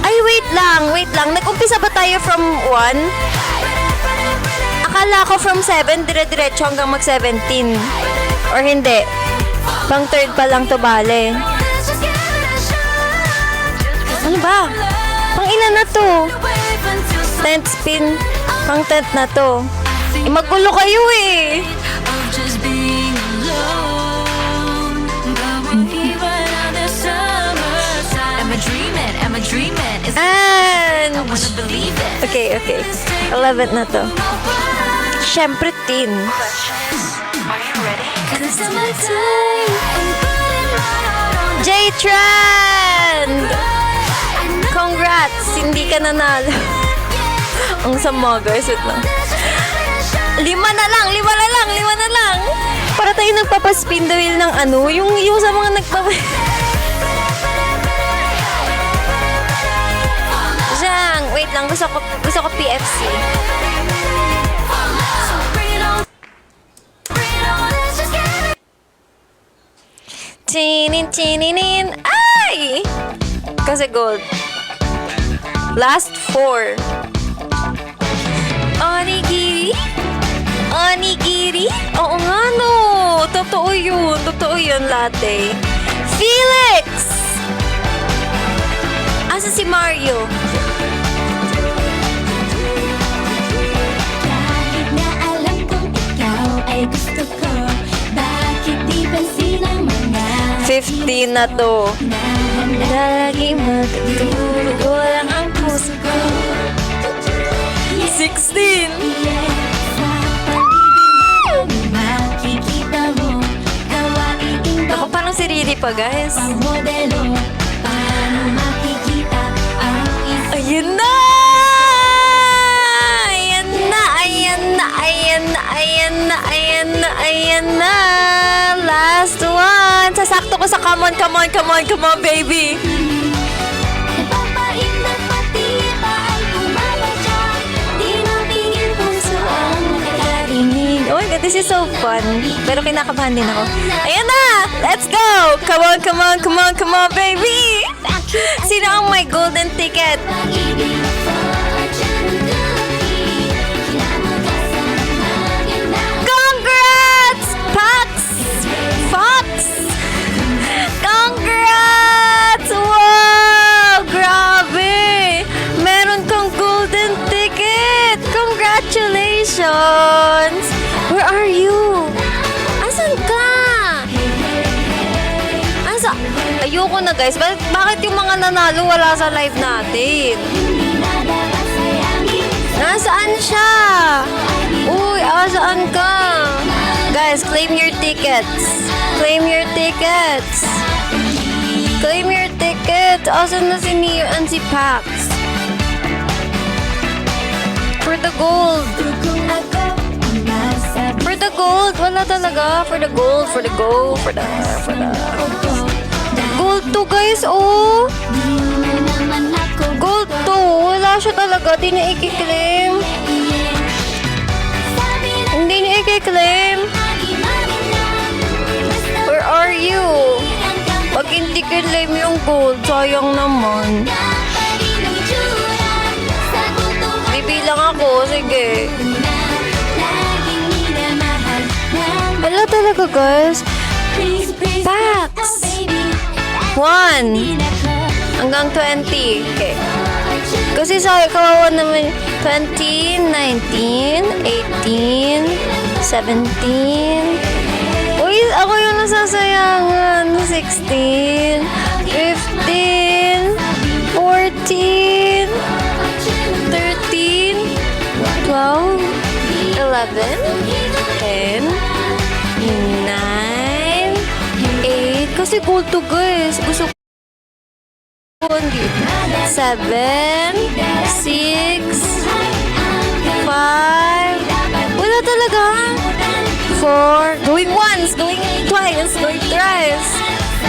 Ay, wait lang. Nag-umpisa ba tayo from 1? Akala ko from 7, dire-diretso hanggang mag-17. Or hindi. Pang 3rd pa lang to, bale. Ano ba? Pang ilan na to? 10th spin. Pang 10th na to. Magulo kayo eh. And okay. 11th na to. Siyempre, teen. J-Trend! Congrats! Hindi ka nanalo. Ang sama, guys. Wait lang. 5 na lang. Para tayo nagpapaspin the wheel ng ano, yung sa mga Zhang, wait lang. Gusto ko PFC. Chinin. Ay! Kasi gold. Last 4. Onigiri? Oo nga, no. Totoo yun, Latte. Felix! Asa si Mario? Kahit na alam kong ikaw ay gusto ko, bakit di pansin ang mga 15 na to. laging magtutulog ko lang ang puso ko. 16! Sa pag-ibig makikita mo, gawain Ako, parang si Riri pa, guys. pang modelo. Paano makikita ang isa? Ayan na! Last one! Sasakto ko sa come on, baby! God, this is so fun. Pero kinakabahan din ako. Ayan na! Let's go! Come on, come on, come on, come on, baby! Sino ang may golden ticket? Congrats! Pax! Fox! Congrats! Wow! Grabe! Meron kang golden ticket! Congratulations! Where are you? Asan ka? Ayoko na guys. Bakit yung mga nanalo wala sa live natin? Nasaan siya? Uy, asaan ka? Guys, claim your tickets. Claim your tickets. Claim your tickets. Asan na si Neo and si Pax? For the gold. For the gold. Wala talaga. For the gold. For the gold. For the gold to guys. Oh. Gold to. Wala siya talaga. Di niya i-claim. Hindi niya i-claim. Where are you? Pag hindi claim yung gold, sayang naman. Bibilang ako. Sige. Wala talaga guys. Pax. 1 hanggang 20. Okay. Kasi sa kawawa naman 20, 19, 18, 17. Uy, ako yung nasasayangan. 16, 15, 14, 13, 12, 11, 10, 9, 8. Kasi gold to guys. Gusto ko 7, 6, 5. Wala talaga. 4. Going once, going twice, going thrice.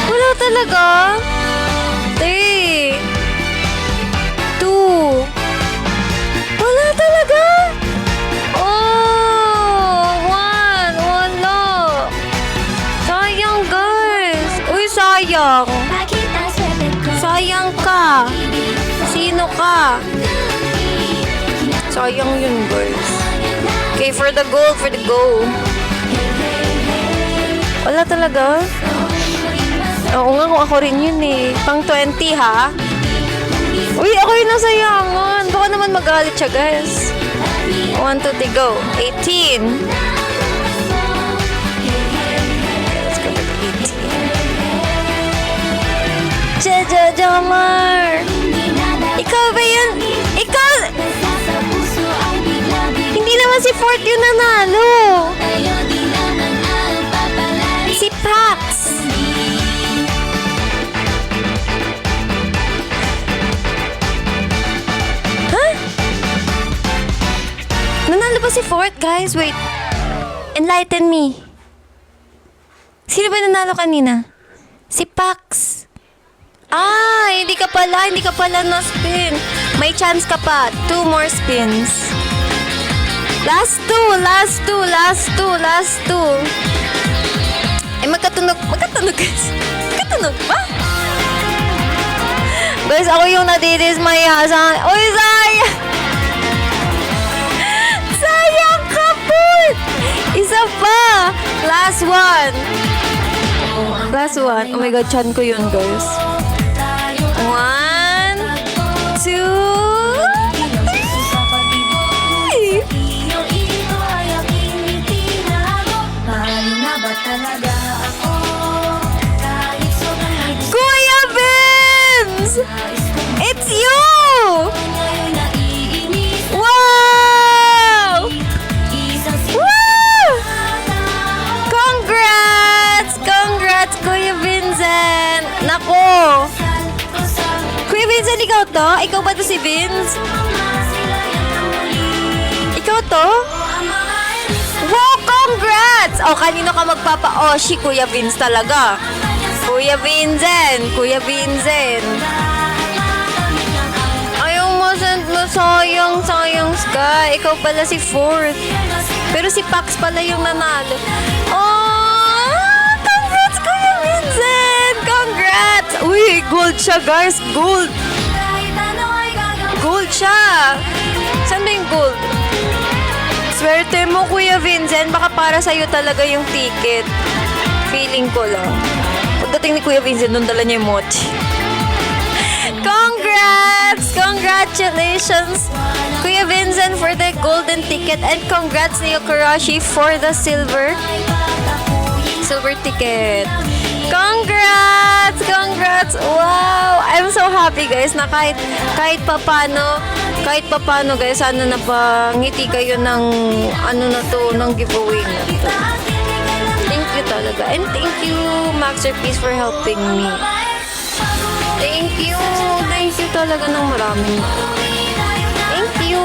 Wala talaga. 3, 2. Wala talaga. Oh, 1. Wala. Sayang guys. Uy, sayang. Sayang ka. Sino ka? Sayang yun, guys. Okay, for the goal, for the goal. Wala talaga? Oo nga, kung ako rin yun eh. Pang 20, ha? Uy, ako yung nasayangan. Baka naman magalit siya, guys. 1, 2, 3, go. 18. Let's go for the 18. Jamar! Ikaw ba yun? Ikaw! Hindi naman si Fort yung nanalo! Si Pax! Huh? Nanalo ba si Fort, guys? Wait. Enlighten me. Sino ba nanalo kanina? Si Pax. Ah, hindi ka pala na spin. May chance ka pa. 2 more spins. Last two. Eh, magkatunog guys. Magkatunog ba? Guys, ako yung nadidismaya. Uy, sayang! Sayang ka po! Isa pa! Last one. Oh my God, chan ko yun, guys. 1, 2, 3. Kuya Vince! It's you! Wow! Woo! Congrats, Kuya Vincent! Nako! Kuya Vincent, ikaw to? Ikaw ba to si Vince? Ikaw to? Wow, congrats! O, kanino ka magpapa-oshi? Kuya Vince talaga. Kuya Vincent. Ayaw mo, sayang Sky. Ikaw pala si Fourth. Pero si Pax pala yung nanalo. Oh! Congrats, Kuya Vincent! Congrats! Uy, gold siya, guys. Gold. Gold siya. Saan ba yung gold? Swerte mo, Kuya Vincent. Baka para sa'yo talaga yung ticket. Feeling ko lang. Pagdating ni Kuya Vincent, nung dala niya yung mochi. Congrats! Congratulations, Kuya Vincent, for the golden ticket. And congrats, Neo Karashi, for the silver ticket. Congrats! Congrats! Wow! I'm so happy, guys, na kahit papano guys, sana napangiti kayo ng ano na to, ng giveaway na to. Thank you talaga. And thank you, Maxerpiece, for helping me. Thank you. Thank you talaga ng maraming. Thank you.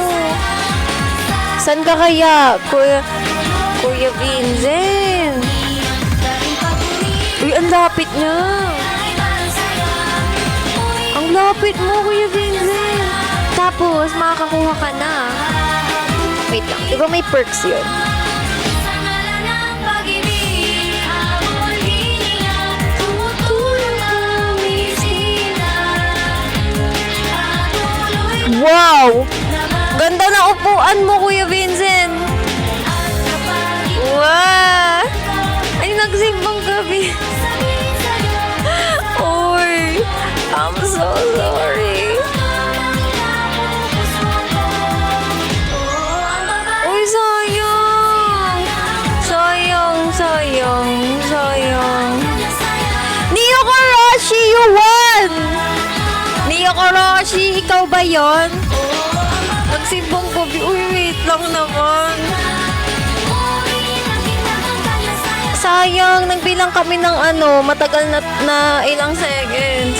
San ka kaya, Kuya Vincent? Uy, ang lapit niya. Ang lapit mo, Kuya Vincent. Tapos, makakakuha ka na. Wait lang. Di ba may perks yun? Wow! Ganda na upuan mo, Kuya Vincent. Wow! Ay, nagsimbang gabi. Uy, I'm so sorry. Uy, sayang. Sayang. Neo Karashi, you won! Neo Karashi, ikaw ba yon? Nagsimbang gabi. Uy, wait lang naman. Sayang, nagbilang kami ng matagal na ilang seconds.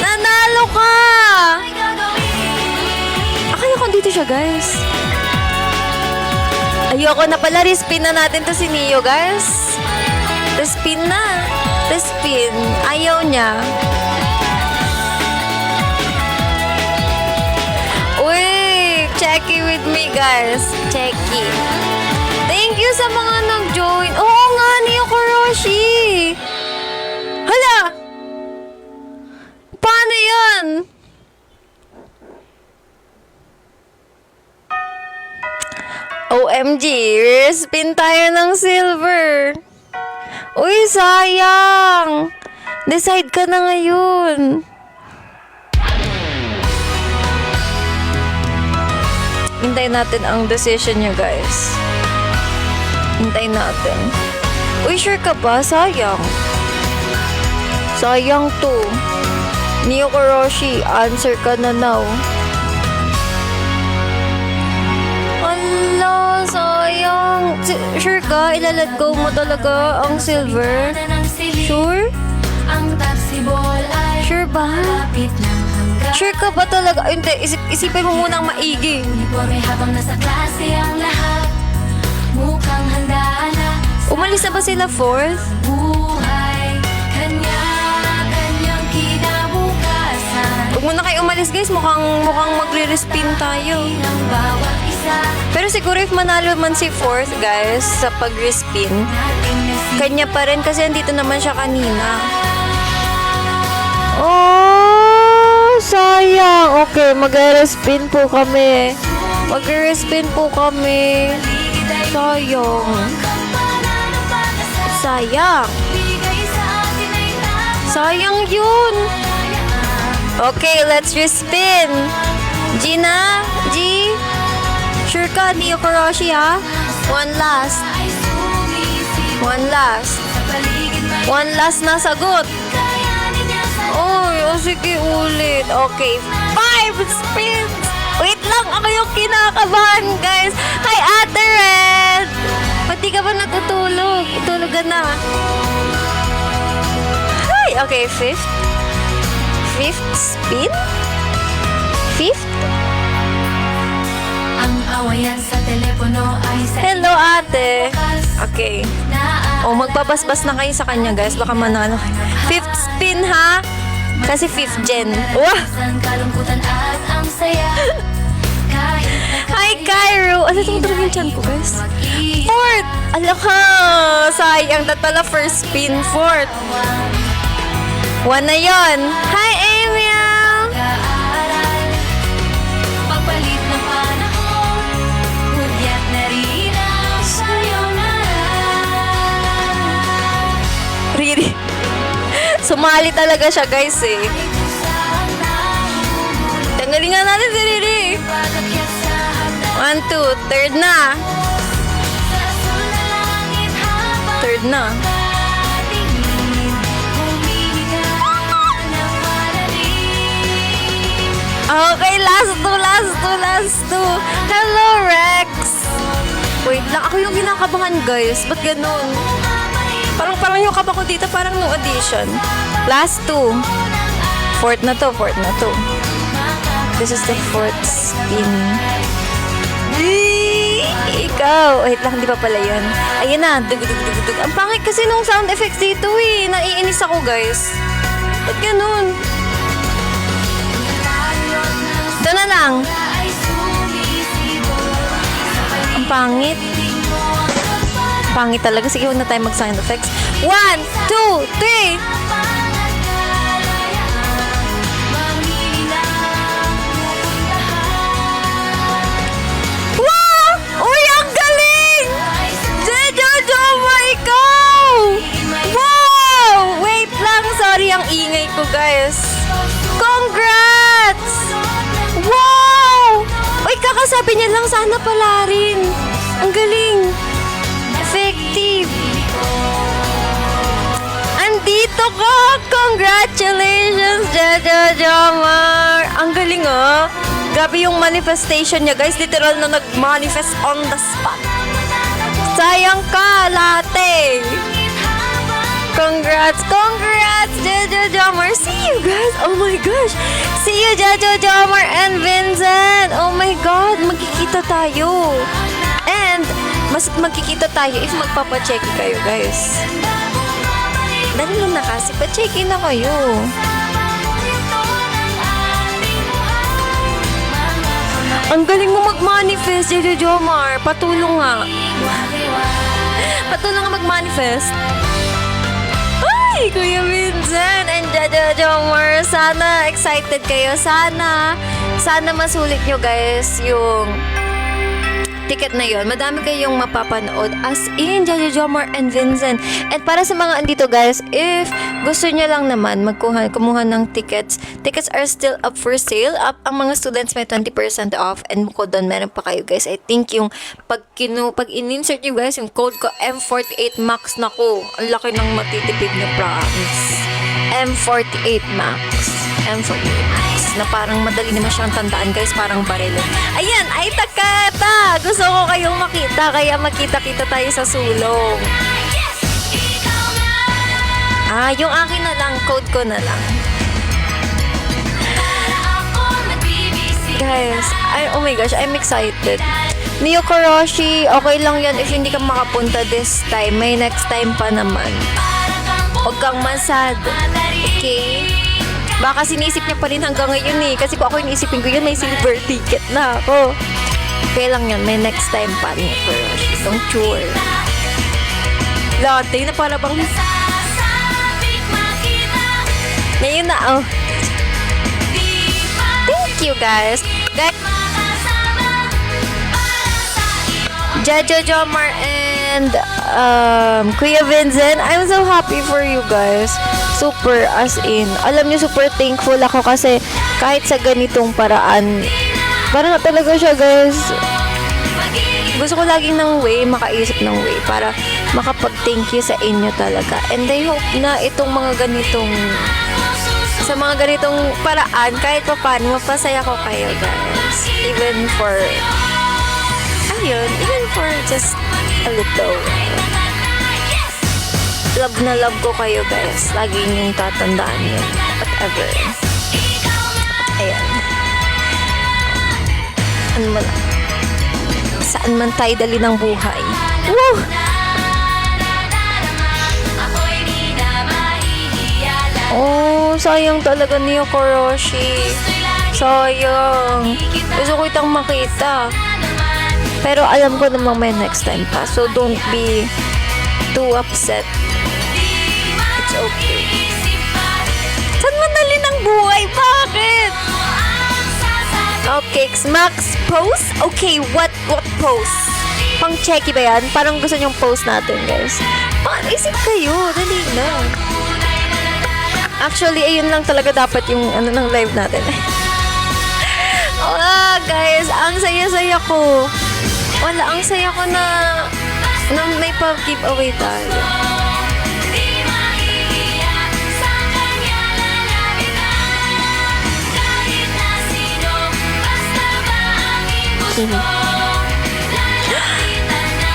Nanalo ka! Akala ko dito siya, guys. Ayoko na pala. Respin na natin to si Neo, guys. Respin na. Respin. Ayaw niya. Uy, checky with me, guys. Checky. Thank you sa mga nag-join. Oo nga, Neo Karashi. Hala! Paano yan? OMG, respin tayo ng silver. Uy, sayang. Decide ka na ngayon. Hintayin natin ang decision niya, guys. Hintayin natin. Uy, sure ka ba? Sayang. Sayang to. Neo Karashi, answer ka na now. Ala, sayang. Sure ka? Ilalat go mo talaga ang silver? Sure? Sure ba? Sure ka ba talaga? Ay, hindi, isipin mo munang maigi. Habang nasa klase ang lahat, mukhang handa na Umalis na ba sila fourth? buhay. Kanya-kanyang kinabukasan Huwag muna kayo umalis, guys. Mukhang magre-respin tayo. ng bawat isa. Pero siguro if manalo man si fourth, guys, sa pag-respin, Nating nasibang kanya pa rin kasi andito naman siya kanina. Oh, sayang. Okay, mag-respin po kami. Mag-respin po kami. Sayang. Sayang. Sayang yun. Okay, let's respin. Gina? G? Sure ka, Neo Karashi, ha? One last. One last na sagot. Oy, sige, ulit. Okay, 5 spins. Wait lang, ako yung kinakabahan, guys. Hi, Ate Red. Pati ka ba natutulog? Itulog ka na. Hi, okay, fifth spin? Fifth? ang awayan sa telepono ay sa Hello, ate. Okay. na O, magbabasbas na kayo sa kanya, guys. Baka manalo. Fifth spin, ha? Kasi fifth gen. Wah! kalungkutan at ang saya. Kahit Hi, Cairo. Ano itong talaga yung chan ko, guys? Fourth! Ala ka! Sayang. That pala first spin. Fourth. One na yun. Hi, Emil! Pagpalit ng panahon, hudyat na rin ang sayonara. Riri. Sumali talaga siya, guys, eh. Tanggalin nga natin si Riri. Pagakyat sa hagdan 1, 2. Third na. sa asul na langit habang Third na. tingin, humihinga ng malamig. Okay, last two. Hello, Rex! Wait lang, ako yung kinakabahan, guys. Ba't ganun? Parang yung kaba ko dito, parang no audition. Last two. Fourth na to. This is the fourth spin. Ikaw! Wait lang, di pa pala yun. Ayun na, dug. Ang pangit kasi nung sound effects dito eh. Naiinis ako, guys. Ba't ganun? Ito na lang. Ay sumisibol, Ang pangit. Pangit talaga. Sige, huwag na tayo mag-sound effects. 1, 2, 3! Wow! Uy, ang galing! Jojo, ikaw! Wow! Wait lang. Sorry, ang ingay ko, guys. Congrats! Wow! Uy, kakasabi niya lang, sana pala rin. Ang galing. Effective. Andito ka! Congratulations, Jojo Jomar! Ang galing, oh. Grabe yung manifestation niya, guys. Literal na nag-manifest on the spot. Sayang ka, latte! Congrats, Jojo Jomar! See you, guys! Oh my gosh! See you, Jojo Jomar and Vincent! Oh my God! Magkikita tayo! And, mas magkikita tayo if magpapacheck kayo, guys. Dali na kasi, pa-check in na kayo. Ang galing mo mag-manifest, Jojo Jomar. Patulong nga. Patulong nga mag-manifest. Ay, Kuya Vincent and Jojo Jomar. Sana excited kayo. Sana masulit nyo, guys, yung ticket na yon. Madami kayong mapapanood as in Jojo Jomar and Vincent. And para sa mga andito, guys, if gusto nyo lang naman kumuha ng tickets are still up for sale. Ang mga students may 20% off, and bukod doon meron pa kayo, guys. I think yung pag in-insert nyo, guys, yung code ko M48 Max, nako, ang laki ng matitipid nyo, promise. M48 Max na parang madali naman siyang tandaan, guys, parang baril. Ayan, ay takata! Gusto ko kayong makita, kaya makita-kita tayo sa sulong. Yung akin na lang, code ko na lang. Guys, oh my gosh, I'm excited. Mio Koroshi, okay lang yan if hindi ka makapunta this time. May next time pa naman. Huwag kang masad. Okay? Baka sinisip niya pa rin hanggang ngayon eh. Kasi kung ako inisipin ko yun, may silver ticket na ako. Okay lang yun. May next time pa niya. Don't sure. Latte na para bang... Ngayon na, oh. Thank you, guys. Jojo Jomar and Kuya Vincent, I'm so happy for you guys. Super, as in. Alam niyo, super thankful ako kasi kahit sa ganitong paraan, parang talaga siya, guys. Gusto ko laging ng way, makaisip ng way para makapag-thank you sa inyo talaga. And I hope na itong mga ganitong sa mga ganitong paraan, kahit pa paano, mapasaya ko kayo, guys. Even for just a little. Love na love ko kayo, guys. Lagi niyong tatandaan yun. Whatever. Ayan. Ano man, saan man tayo dali ng buhay. Woo! Oh, sayang talaga niyo, Koroshi. Sayang. Gusto ko itang makita. Pero alam ko namang may next time pa. So, don't be too upset. It's okay. Saan madali ng buhay? Bakit? Okay, Max, pose? Okay, what pose? Pang checky ba yan? Parang gusto niyong pose natin, guys. Isip kayo, dali na. Actually, ayun lang talaga dapat yung ano ng live natin. Guys, ang saya-saya ko. Wala, ang saya ko na may pa-giveaway tayo.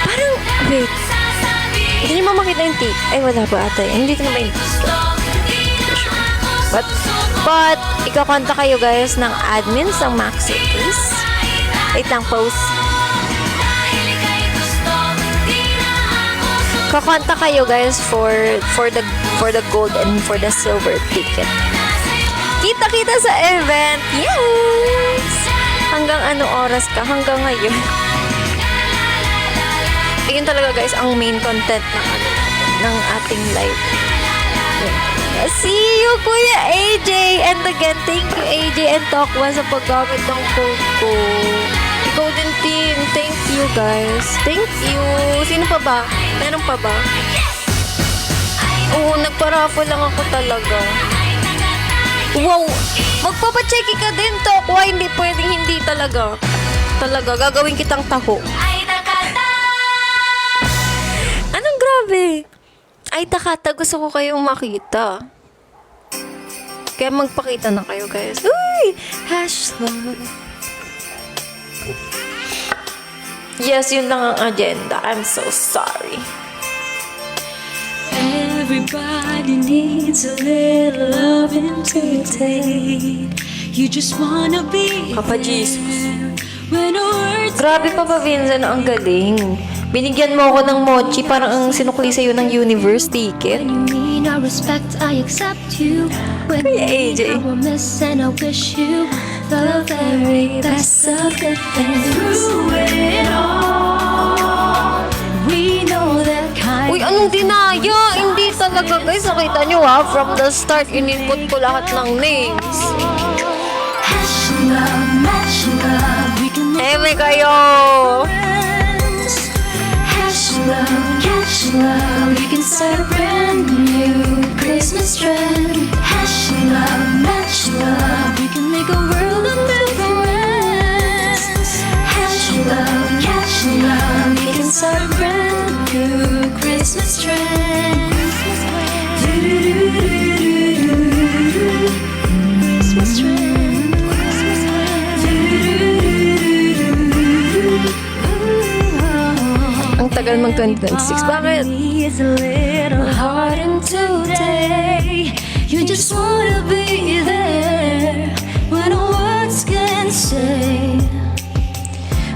Parang, wait. Hindi niyo makita yung tick. Ay, wala ba ata? Hindi ko na ba yung tick? But, ikakanta kayo guys ng admins ng Maxi, please. Wait lang, pause. Kakanta kayo guys for the gold and for the silver ticket. Kita-kita sa event. Yes! Hanggang ano oras ka? Hanggang ngayon. Ayun talaga guys ang main content ng ating live. See you, Kuya AJ! And again, thank you, AJ and Tokwa sa paggamit ng code ko. Ikaw din, team. Thank you, guys. Thank you. Sino pa ba? Meron pa ba? Oo, nagpa-raffle lang ako talaga. Wow! Magpapachecky ka din, Tokwa. Hindi pwedeng hindi talaga. Talaga, gagawin kitang taho. Anong grabe? Ay, Takata, gusto ko kayong makita. Kaya magpakita na kayo, guys. Uy! #love. Yes, yun lang ang agenda. I'm so sorry. Everybody needs a little loving today. You just wanna be Papa Jesus. when the words Grabe, Papa Vincent, ang galing. Binigyan mo ako ng mochi, parang ang sinukli sa'yo ng universe ticket. you mean I respect, I accept you. When Kuya AJ. I will miss and I wish you the very best of good things. Through it all, we know that kind. Uy, anong dinaya? Hindi talaga, guys. Nakita nyo ha, from the start, in-input ko lahat ng names. Match love, we can make Eme kayo! friends. Love, catch love, we can start a brand new Christmas trend. Love, match love, we can make a world of difference. Love, catch love, we can start a brand new Christmas trend. Christmas trend. Christmas Ang tagal mag 2026. Bakit? It's a little harder today. You just wanna be there when no words can say.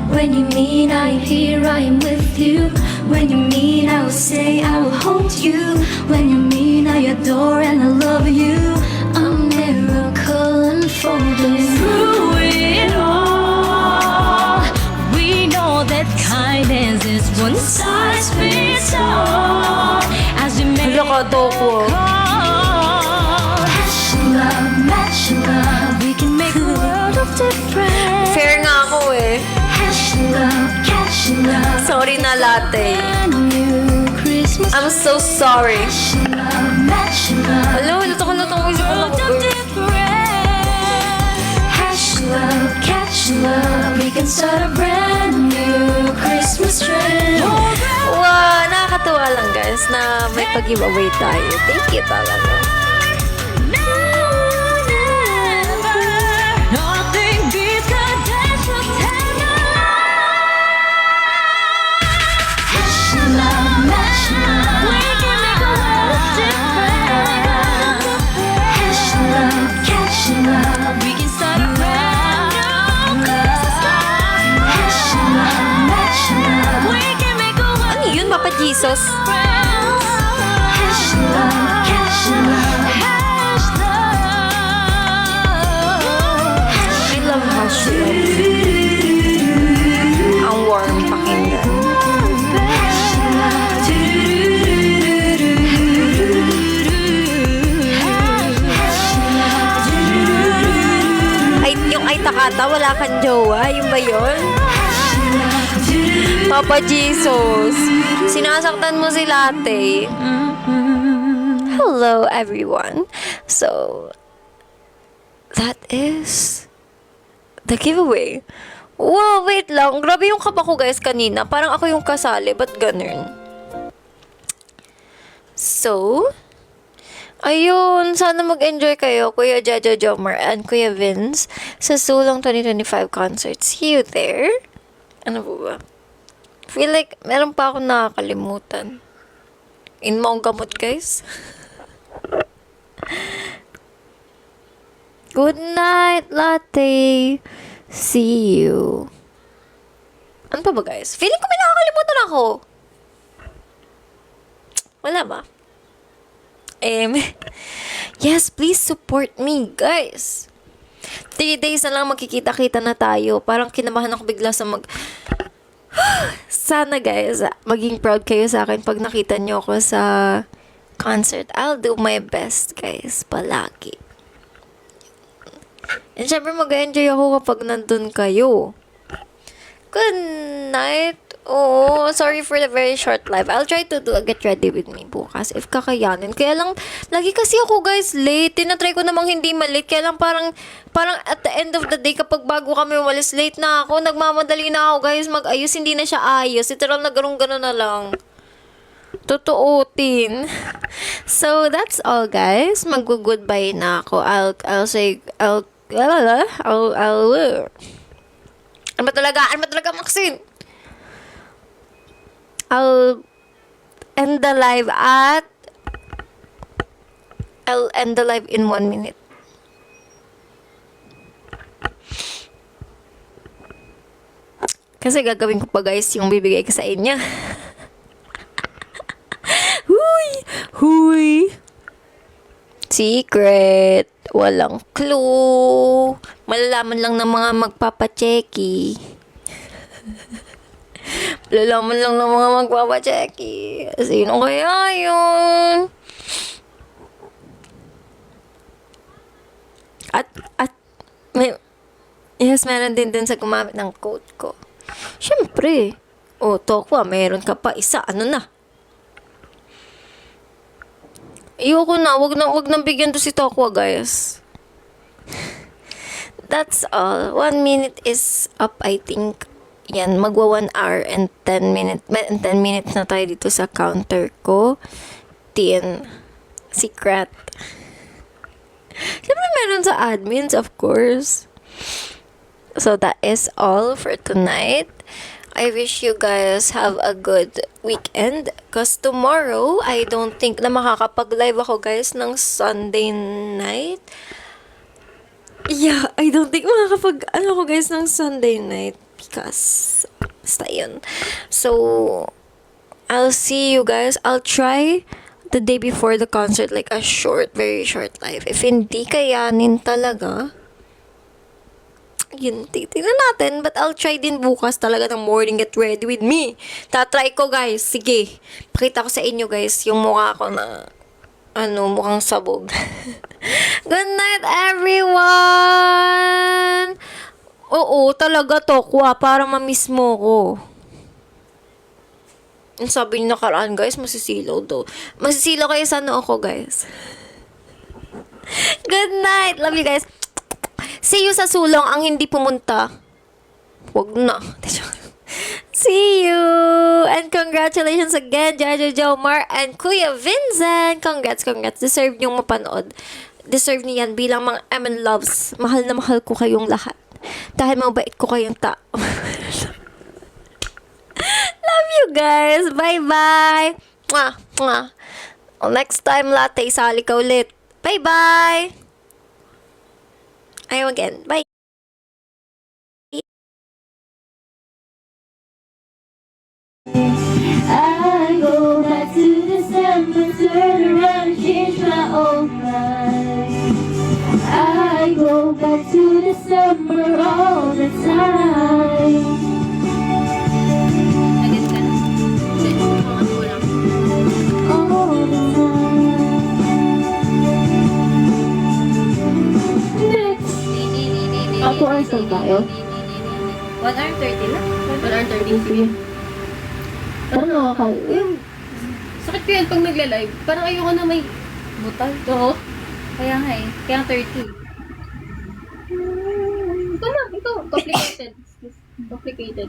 When you mean I'm here, I am with you. When you mean I will say I will hold you. When you mean I adore and I love you. A miracle unfolding through it all. We know that kindness is one size fits all. As we make Hala ka, Tokwa. match love, we can make a world of difference. Fair nga ako eh. Catch love, Sorry na, latte. new Christmas. I'm so sorry. Match love, Hello, luto ko na itong isip world of difference. Catch love, we can start a brand new Christmas trend. Wow, nakakatuwa lang guys na may pag-giveaway tayo. Thank you talaga. Nothing beats Kadesha Tender. Match love, we can make a world of difference. Catch love, we can start a brand new Christmas love. Match love, we can make a world Ano yun, Papa Jesus? of difference. Catch love. I love hash love. Ang warm pa. wala kang jowa? Yung ba yun? Papa Jesus. Sinasaktan mo si Latte. Hello, everyone. So, that is the giveaway. Wow, wait lang. Grabe yung kaba ko, guys, kanina. Parang ako yung kasali. Ba't ganun? So, ayun. Sana mag-enjoy kayo, Kuya Jaja Jomar and Kuya Vince, sa Sulong 2025 concert. See you there. Ano po ba? Feel like meron pa akong nakakalimutan. In mo ang gamot, guys. Good night, Latte. See you. Ano pa ba, guys? Feeling ko may nakakalimutan ako. Wala ba? Yes, please support me, guys. 3 days na lang magkikita-kita na tayo. Parang kinabahan ako bigla sa Sana, guys, maging proud kayo sa akin pag nakita nyo ako sa concert. I'll do my best, guys. Palagi. And syempre, mag-enjoy ako kapag nandun kayo. Good night. Oo, sorry for the very short live. I'll try to do a get ready with me bukas if kakayanin. Kaya lang, lagi kasi ako, guys, late. Tinatry ko namang hindi malate. Kaya lang parang at the end of the day, kapag bago kami umalis, late na ako. Nagmamadali na ako, guys, mag-ayos. Hindi na siya ayos. Literal na ganun-ganun na lang. Totoo, tin. So, that's all, guys. Mag-goodbye na ako. I'll say, ano ba talaga, Maxine? I'll end the live in 1 minute. Kasi gagawin ko pa, guys, yung bibigay ko sa inyo. Huy! Secret. Walang clue. Malalaman lang ng mga magpapacheki. Malalaman lang ng mga magpapacheki. Sino kaya yun? Yes, meron din sa gumamit ng code ko. Siyempre. Tokwa, meron ka pa isa. Ano na? Ayoko na. Wag nang bigyan to si Tokwa, guys. That's all. 1 minute is up, I think. Yan, magwa 1 hour and 10 minutes. 10 minutes na tayo dito sa counter ko. Secret. Siyempre meron sa admins, of course. So, that is all for tonight. I wish you guys have a good weekend. Because tomorrow, I don't think na makakapag-live ako, guys, ng Sunday night. Yeah, I don't think makakapag-ano ko, guys, ng Sunday night. Because, basta yun. So, I'll see you guys. I'll try the day before the concert, like a short, very short live. If hindi kayanin talaga, yun, titignan natin. But I'll try din bukas talaga ng morning. Get ready with me. Tatry ko, guys. Sige. Pakita ko sa inyo, guys, yung mukha ko na, mukhang sabog. Good night, everyone! Oo, talaga, Tokwa. Para ma-miss mo ko. Ang sabi niyo nakaraan, guys, masisilaw daw. Masisilaw kayo sa noo ko, guys. Good night. Love you, guys. See you sa Sulong ang hindi pumunta. Wag na. See you! And congratulations again, Jaja Jomar and Kuya Vincent. Congrats. Deserve niyong mapanood. Deserve niyan bilang mga M&L loves. Mahal na mahal ko kayong lahat. Dahil mabait ko kayong tao. Love you guys. Bye-bye. Mwah, mwah. Next time, Latte, sali ka ulit. Bye-bye. Ayaw again. Bye. I go back to December, turn around and change my old life. I go back to December all the time. All the time. Next. 2 hours lang tayo. 1 hour 30 lang. 1 hour 30. Sige. Parang nakakaliw. Sakit ko yan pag nagla-live. Parang ayoko na may Butal. Oo. Kaya nga eh. Kaya 30. Ito na, ito. Complicated. Complicated.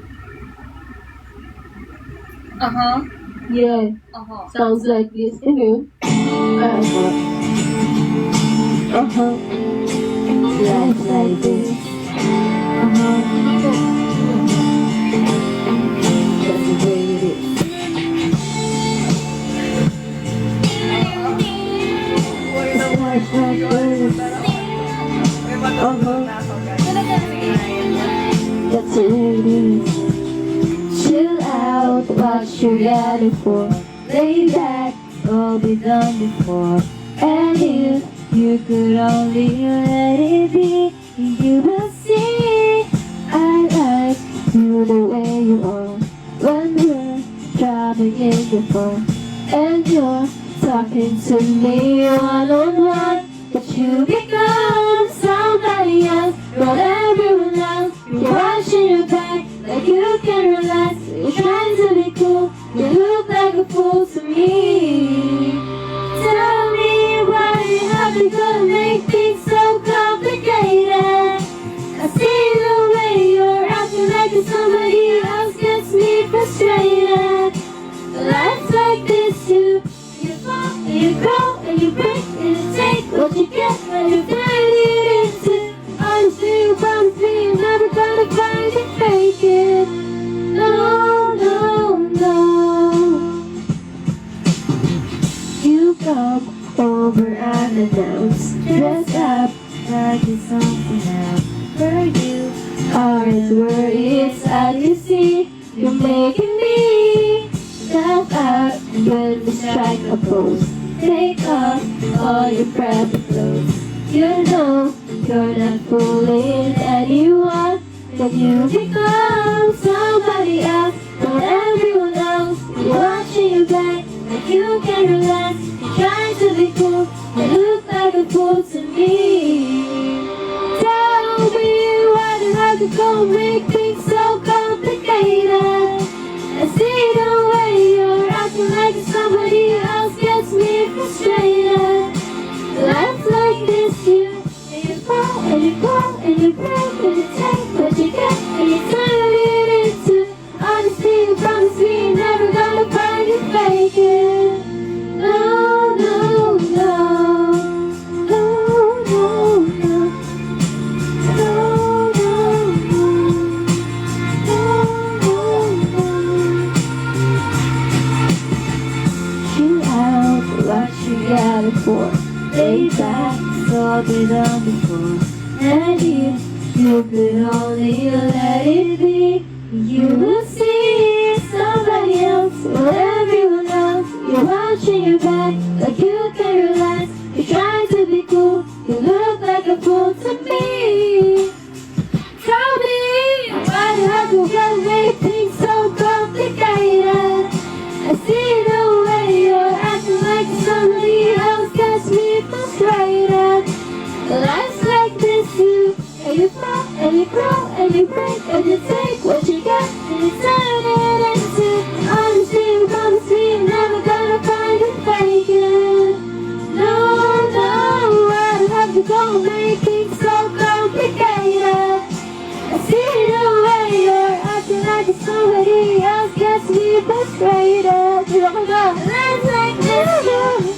Aha. Yeah. Aha. Sounds like this. Ano? Life like this. That's the way it is. Life like this. That's the way it is. Chill out, what you ready for? Lay back, all be done before. And if you could only let it be, you will see I like you the way you are. When we're driving in the phone and you're talking to me one-on-one, but you become somebody else, not everyone else. You're watching your back like you can relax. You're trying to be cool, you look like a fool to me. Tell me why you have to go make things so complicated. I see the way you're acting like you're somebody else gets me frustrated. Life's like this, you fall and you grow and you break and you take what you get when you turn it into. Honestly, you promise me you're never gonna find it, fake it. No, no, no. You come over unannounced, dress up like it's something else. For you are as worried as you see. You're making me step out when we strike a pose. Take off all your preppy clothes. You know you're not fooling anyone. But you become somebody else, not everyone else. You're watching your back like you can relax. You're trying to be cool, you look like a fool to me. Tell me why do you have to go make things so complicated? I see the way you're acting like somebody else gets me frustrated. Life's like this, you fall and you fall and you break and you take what you get and you turn it into honesty. You promise me you're never gonna find it, fake it. No, no, no. No, no, no. No, no, no. No, no, no. Chill out, what you got it for? Lay back, so be done before. And if you could only let it be, you will see somebody else or everyone else. You're watching your back like you can relax. You're trying to be cool, you look like a fool to me. Tell me why you have to go make things so complicated. I see the way you're acting like somebody else gets me frustrated. Life's like this, you fall and you grow and you break and you take what you get and you turn it into honesty. You promise me you're never gonna find it, fake it. No, no, I don't have to go make things so complicated. I see the way you're acting like somebody else gets me frustrated. Life's like this,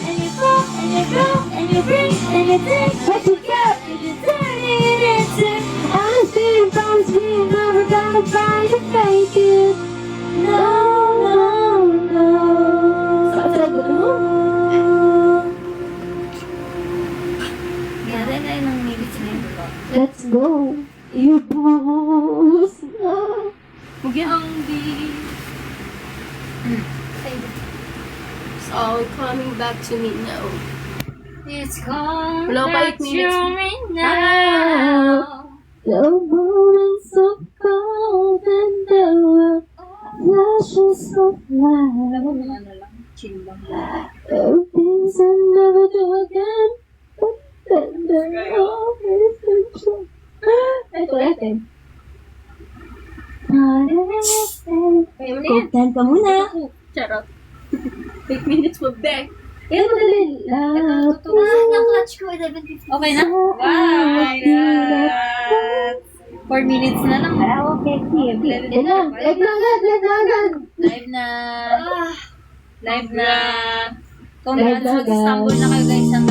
and you fall and you grow and you break and you take what you get and you turn it into honesty. You promise me you're never gonna find it, fake it. No, no, no. Sagot mo? Ganda na yun ang minutes na yun. Let's go. You boost na. ang di. It's all coming back to me now. It's gone Wala pa 8 back to minutes. me now. The moments of gold and the world flashes of light. Alam mo, ano lang, chill lang. There are things I never do again, but then there are always things. Ito Okay na? Wow! 4 minutes na lang. Okay, Kim. Live na. Live na. Congrats, mag-stumble na kayo guys sa